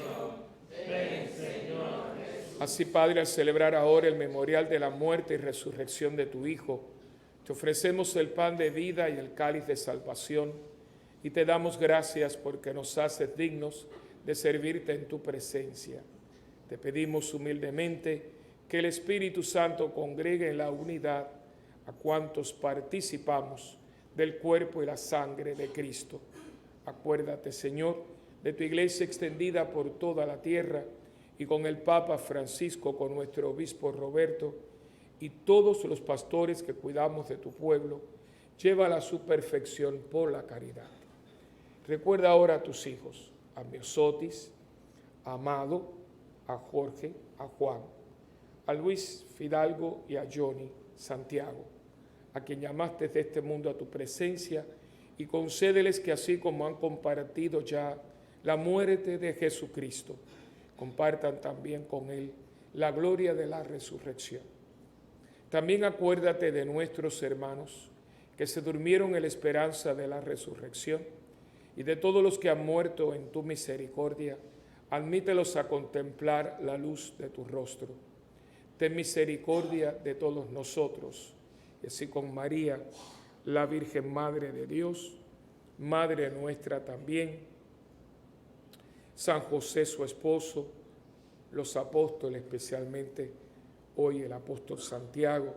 Ven, Señor Jesús. Así, Padre, al celebrar ahora el memorial de la muerte y resurrección de tu Hijo, te ofrecemos el pan de vida y el cáliz de salvación, y te damos gracias porque nos haces dignos de servirte en tu presencia. Te pedimos humildemente que el Espíritu Santo congregue en la unidad a cuantos participamos del cuerpo y la sangre de Cristo. Acuérdate, Señor, de tu iglesia extendida por toda la tierra y con el Papa Francisco, con nuestro obispo Roberto y todos los pastores que cuidamos de tu pueblo. Llévala a su perfección por la caridad. Recuerda ahora a tus hijos, a Miosotis, a Amado, a Jorge, a Juan, a Luis Fidalgo y a Johnny, Santiago, a quien llamaste de este mundo a tu presencia, y concédeles que así como han compartido ya la muerte de Jesucristo, compartan también con él la gloria de la resurrección. También acuérdate de nuestros hermanos que se durmieron en la esperanza de la resurrección, y de todos los que han muerto en tu misericordia, admítelos a contemplar la luz de tu rostro. Ten misericordia de todos nosotros, y así con María, la Virgen Madre de Dios, Madre nuestra también, San José su esposo, los apóstoles, especialmente hoy el apóstol Santiago,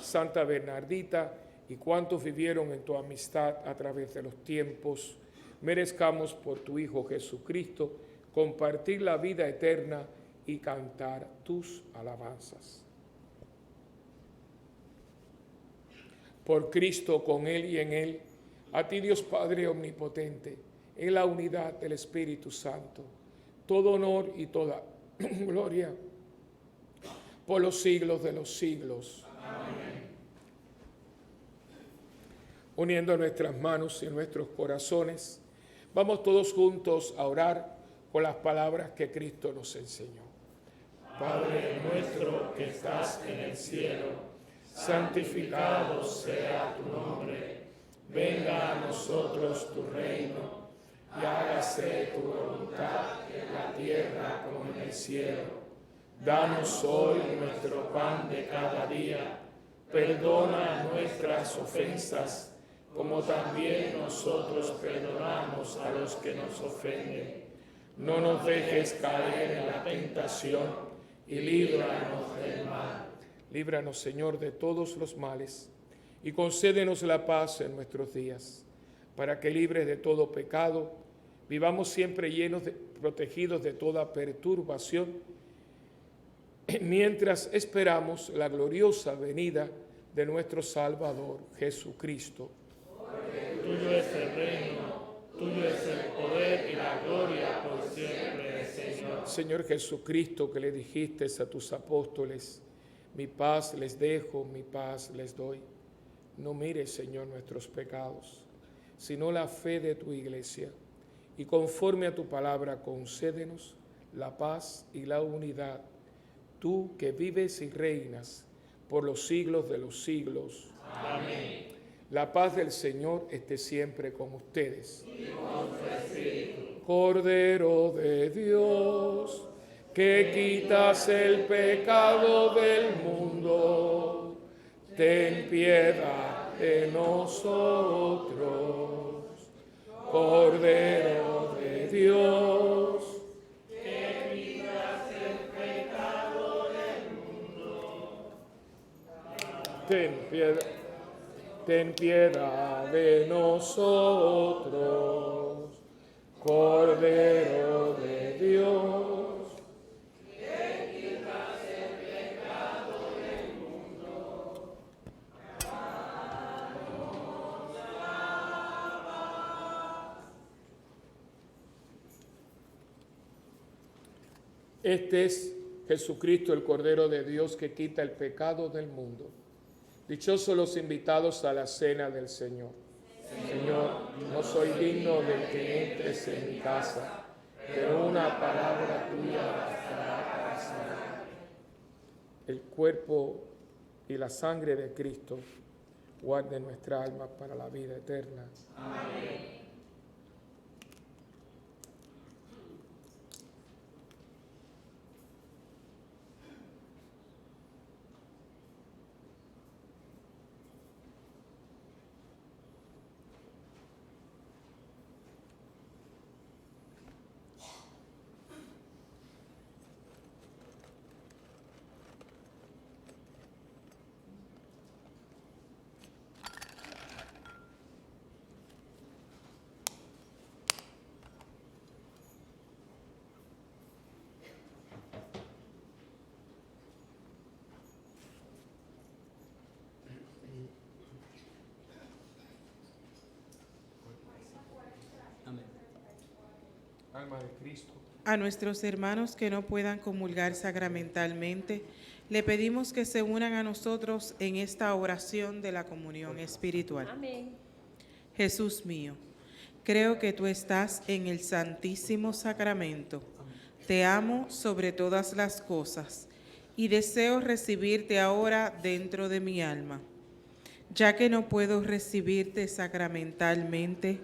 Santa Bernardita y cuantos vivieron en tu amistad a través de los tiempos, merezcamos por tu Hijo Jesucristo compartir la vida eterna y cantar tus alabanzas. Por Cristo, con Él y en Él, a ti Dios Padre Omnipotente, en la unidad del Espíritu Santo, todo honor y toda gloria por los siglos de los siglos. Amén. Uniendo nuestras manos y nuestros corazones, vamos todos juntos a orar con las palabras que Cristo nos enseñó. Padre nuestro que estás en el cielo, santificado sea tu nombre. Venga a nosotros tu reino y hágase tu voluntad en la tierra como en el cielo. Danos hoy nuestro pan de cada día. Perdona nuestras ofensas, como también nosotros perdonamos a los que nos ofenden. No nos dejes caer en la tentación y líbranos del mal. Líbranos, Señor, de todos los males y concédenos la paz en nuestros días, para que, libres de todo pecado, vivamos siempre protegidos de toda perturbación, mientras esperamos la gloriosa venida de nuestro Salvador Jesucristo. Tuyo es el reino, tuyo es el poder y la gloria por siempre, Señor. Señor Jesucristo, que le dijiste a tus apóstoles, mi paz les dejo, mi paz les doy. No mires, Señor, nuestros pecados, sino la fe de tu iglesia. Y conforme a tu palabra, concédenos la paz y la unidad. Tú que vives y reinas por los siglos de los siglos. Amén. La paz del Señor esté siempre con ustedes. Y con tu espíritu. Cordero de Dios, que quitas el pecado del mundo, ten piedad de nosotros. Cordero de Dios, Que quitas el pecado del mundo. ten piedad de nosotros. Cordero de Dios. Este es Jesucristo, el Cordero de Dios, que quita el pecado del mundo. Dichosos los invitados a la cena del Señor. Señor, no soy digno de que entres en mi casa, pero una palabra tuya bastará para sanar. El cuerpo y la sangre de Cristo guarden nuestra alma para la vida eterna. Amén. Alma de Cristo. A nuestros hermanos que no puedan comulgar sacramentalmente, Le pedimos que se unan a nosotros en esta oración de la comunión espiritual. Amén. Jesús mío, creo que tú estás en el Santísimo Sacramento. Te amo sobre todas las cosas y deseo recibirte ahora dentro de mi alma. Ya que no puedo recibirte sacramentalmente,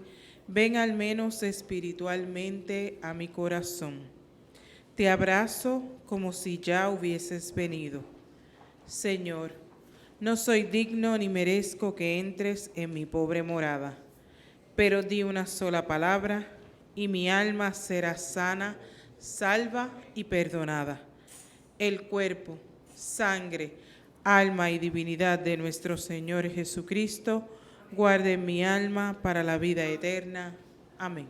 ven al menos espiritualmente a mi corazón. Te abrazo como si ya hubieses venido. Señor, no soy digno ni merezco que entres en mi pobre morada, pero di una sola palabra y mi alma será sana, salva y perdonada. El cuerpo, sangre, alma y divinidad de nuestro Señor Jesucristo, guarde mi alma para la vida eterna. Amén.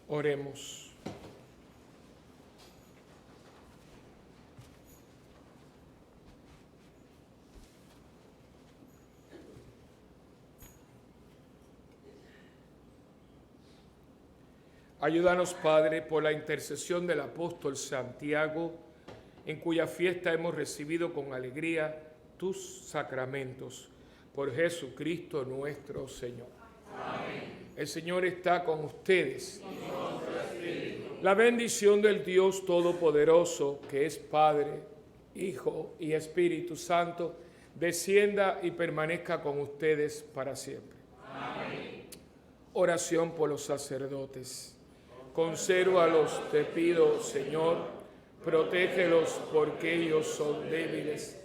Oremos. Ayúdanos, Padre, por la intercesión del apóstol Santiago, en cuya fiesta hemos recibido con alegría tus sacramentos. Por Jesucristo nuestro Señor. Amén. El Señor está con ustedes. La bendición del Dios Todopoderoso, que es Padre, Hijo y Espíritu Santo, descienda y permanezca con ustedes para siempre. Amén. Oración por los sacerdotes. Consérvalos, te pido, Señor, protégelos porque ellos son débiles.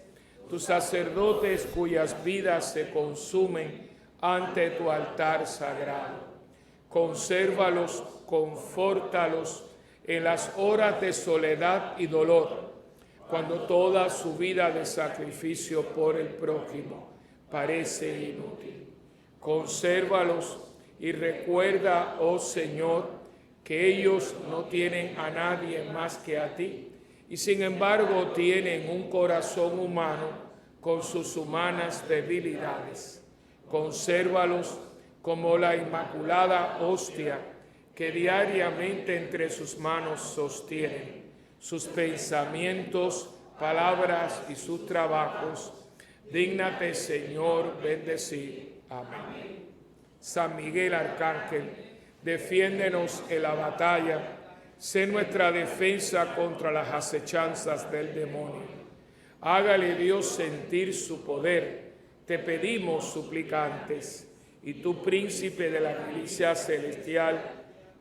Tus sacerdotes cuyas vidas se consumen ante tu altar sagrado. Consérvalos, confórtalos en las horas de soledad y dolor, cuando toda su vida de sacrificio por el prójimo parece inútil. Consérvalos y recuerda, oh Señor, que ellos no tienen a nadie más que a ti, y sin embargo tienen un corazón humano con sus humanas debilidades. Consérvalos como la inmaculada hostia que diariamente entre sus manos sostienen sus pensamientos, palabras y sus trabajos. Dígnate, Señor, bendecir. Amén. San Miguel Arcángel, defiéndenos en la batalla, sé nuestra defensa contra las acechanzas del demonio. Hágale Dios sentir su poder, te pedimos suplicantes, y tú, príncipe de la milicia celestial,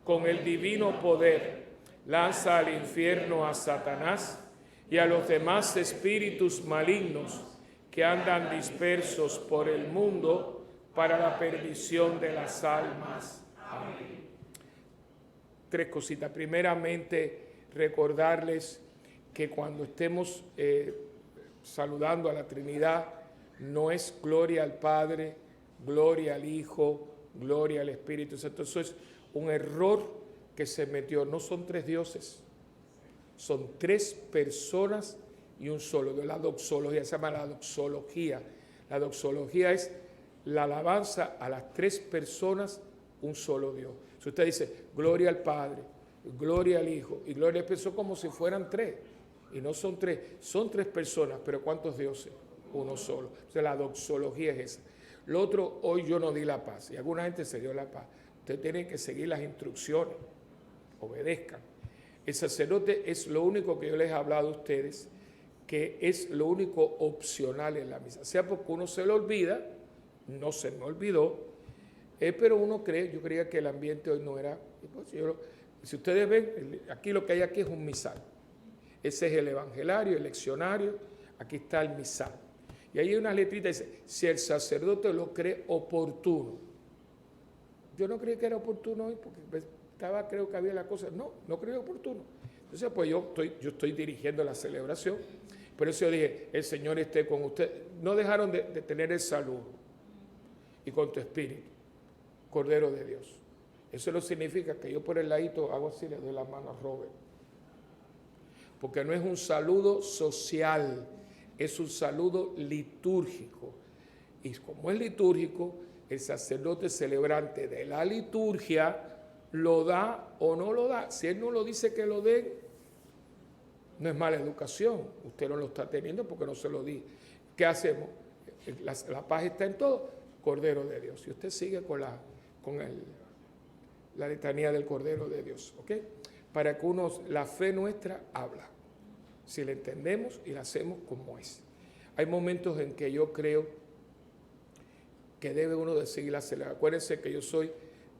con el divino poder, lanza al infierno a Satanás y a los demás espíritus malignos que andan dispersos por el mundo para la perdición de las almas. Amén. Tres cositas. Primeramente, recordarles que cuando estemos saludando a la Trinidad, no es gloria al Padre, gloria al Hijo, gloria al Espíritu Santo. Eso es un error que se metió. No son tres dioses, son tres personas y un solo Dios. La doxología se llama la doxología. La doxología es la alabanza a las tres personas, un solo Dios. Si usted dice gloria al Padre, gloria al Hijo y gloria al Espíritu, son como si fueran tres. Y no son tres, son tres personas, pero ¿cuántos dioses? Uno solo. O sea, la doxología es esa. Lo otro, hoy yo no di la paz, y alguna gente se dio la paz. Usted tiene que seguir las instrucciones, obedezcan. El sacerdote es lo único que yo les he hablado a ustedes, que es lo único opcional en la misa. Sea porque uno se lo olvida, no se me olvidó, pero uno cree, yo creía que el ambiente hoy no era. Pues si ustedes ven, aquí lo que hay aquí es un misal. Ese es el evangelario, el leccionario, aquí está el misal. Y ahí hay una letrita que dice, si el sacerdote lo cree oportuno. Yo no creí que era oportuno hoy, porque creo que había la cosa. No creí oportuno. Entonces, pues yo estoy dirigiendo la celebración. Por eso yo dije, el Señor esté con usted. No dejaron de tener el saludo. Y con tu espíritu, Cordero de Dios. Eso no significa que yo por el ladito hago así, le doy la mano a Robert. Porque no es un saludo social, es un saludo litúrgico. Y como es litúrgico, el sacerdote celebrante de la liturgia lo da o no lo da. Si él no lo dice que lo dé, no es mala educación. Usted no lo está teniendo porque no se lo di. ¿Qué hacemos? La paz está en todo. Cordero de Dios. Y usted sigue con la letanía del Cordero de Dios. ¿Ok? Para que la fe nuestra habla. Si la entendemos y la hacemos como es. Hay momentos en que yo creo que debe uno de seguir la celebración. Acuérdense que yo soy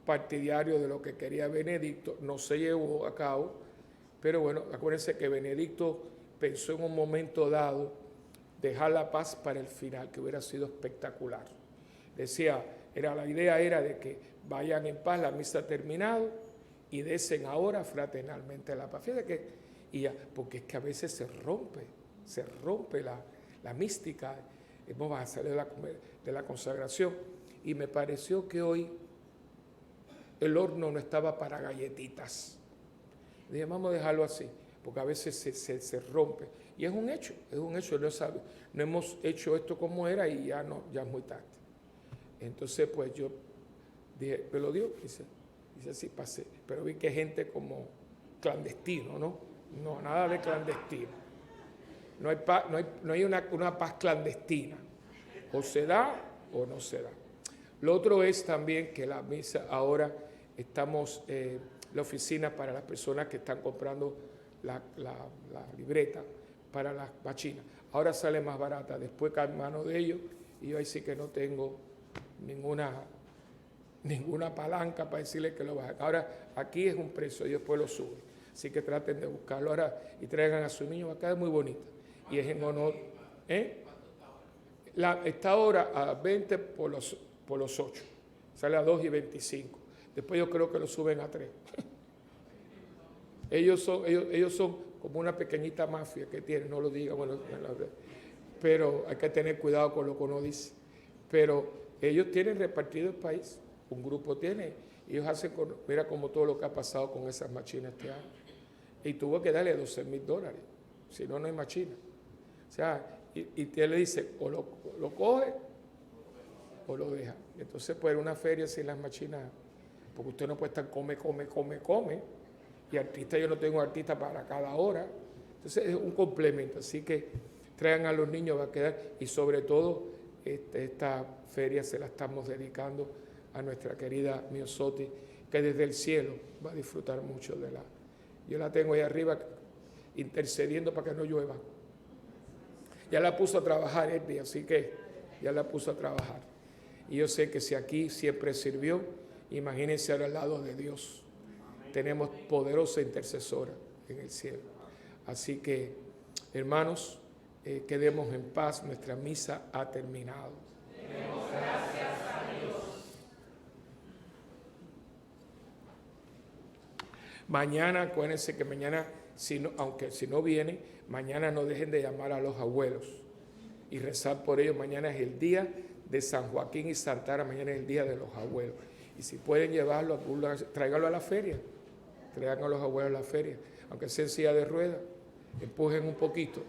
partidario de lo que quería Benedicto, no se llevó a cabo, pero bueno, acuérdense que Benedicto pensó en un momento dado dejar la paz para el final, que hubiera sido espectacular. Decía, la idea era de que vayan en paz, la misa ha terminado, y desen ahora fraternalmente la paz. Fíjate porque es que a veces se rompe la mística. Vamos a salir de la consagración. Y me pareció que hoy el horno no estaba para galletitas. Dije, vamos a dejarlo así, porque a veces se rompe. Y es un hecho, no hemos hecho esto como era y ya es muy tarde. Entonces, pues yo dije, ¿me lo dio? Dice así, pasé. Pero vi que gente como clandestino, ¿no? No, nada de clandestino. No hay una paz clandestina. O se da o no se da. Lo otro es también que la misa ahora estamos, la oficina para las personas que están comprando la libreta para las vachinas. Ahora sale más barata, después cae en manos de ellos y yo ahí sí que no tengo ninguna palanca para decirles que lo bajen. Ahora aquí es un precio y después lo suben. Así que traten de buscarlo ahora y traigan a su niño, va a quedar muy bonita. Y es en honor. Está ahora a 20 por los 8. Sale a 2.25. Después yo creo que lo suben a 3. Ellos son como una pequeñita mafia que tienen, no lo diga, bueno, pero hay que tener cuidado con lo que uno dice. Pero ellos tienen repartido el país, un grupo tiene, ellos hacen, mira como todo lo que ha pasado con esas machinas este año. Y tuvo que darle $12,000, si no, no hay machina. O sea, y él le dice, o lo coge o lo deja. Entonces, pues, una feria sin las machinas, porque usted no puede estar come. Y artistas, yo no tengo artistas para cada hora. Entonces, es un complemento. Así que traigan a los niños, va a quedar. Y sobre todo, esta feria se la estamos dedicando a nuestra querida Miosotti, que desde el cielo va a disfrutar mucho de la... Yo la tengo ahí arriba intercediendo para que no llueva. Ya la puso a trabajar Eddy, así que ya la puso a trabajar. Y yo sé que si aquí siempre sirvió, imagínense ahora al lado de Dios. Tenemos poderosa intercesora en el cielo. Así que, hermanos, quedemos en paz. Nuestra misa ha terminado. Demos gracias a Dios. Mañana, acuérdense que mañana, aunque si no vienen, mañana no dejen de llamar a los abuelos y rezar por ellos. Mañana es el día de San Joaquín y Santana, mañana es el día de los abuelos. Y si pueden llevarlo, tráiganlo a la feria. Traigan a los abuelos a la feria, aunque sea en silla de ruedas, empujen un poquito.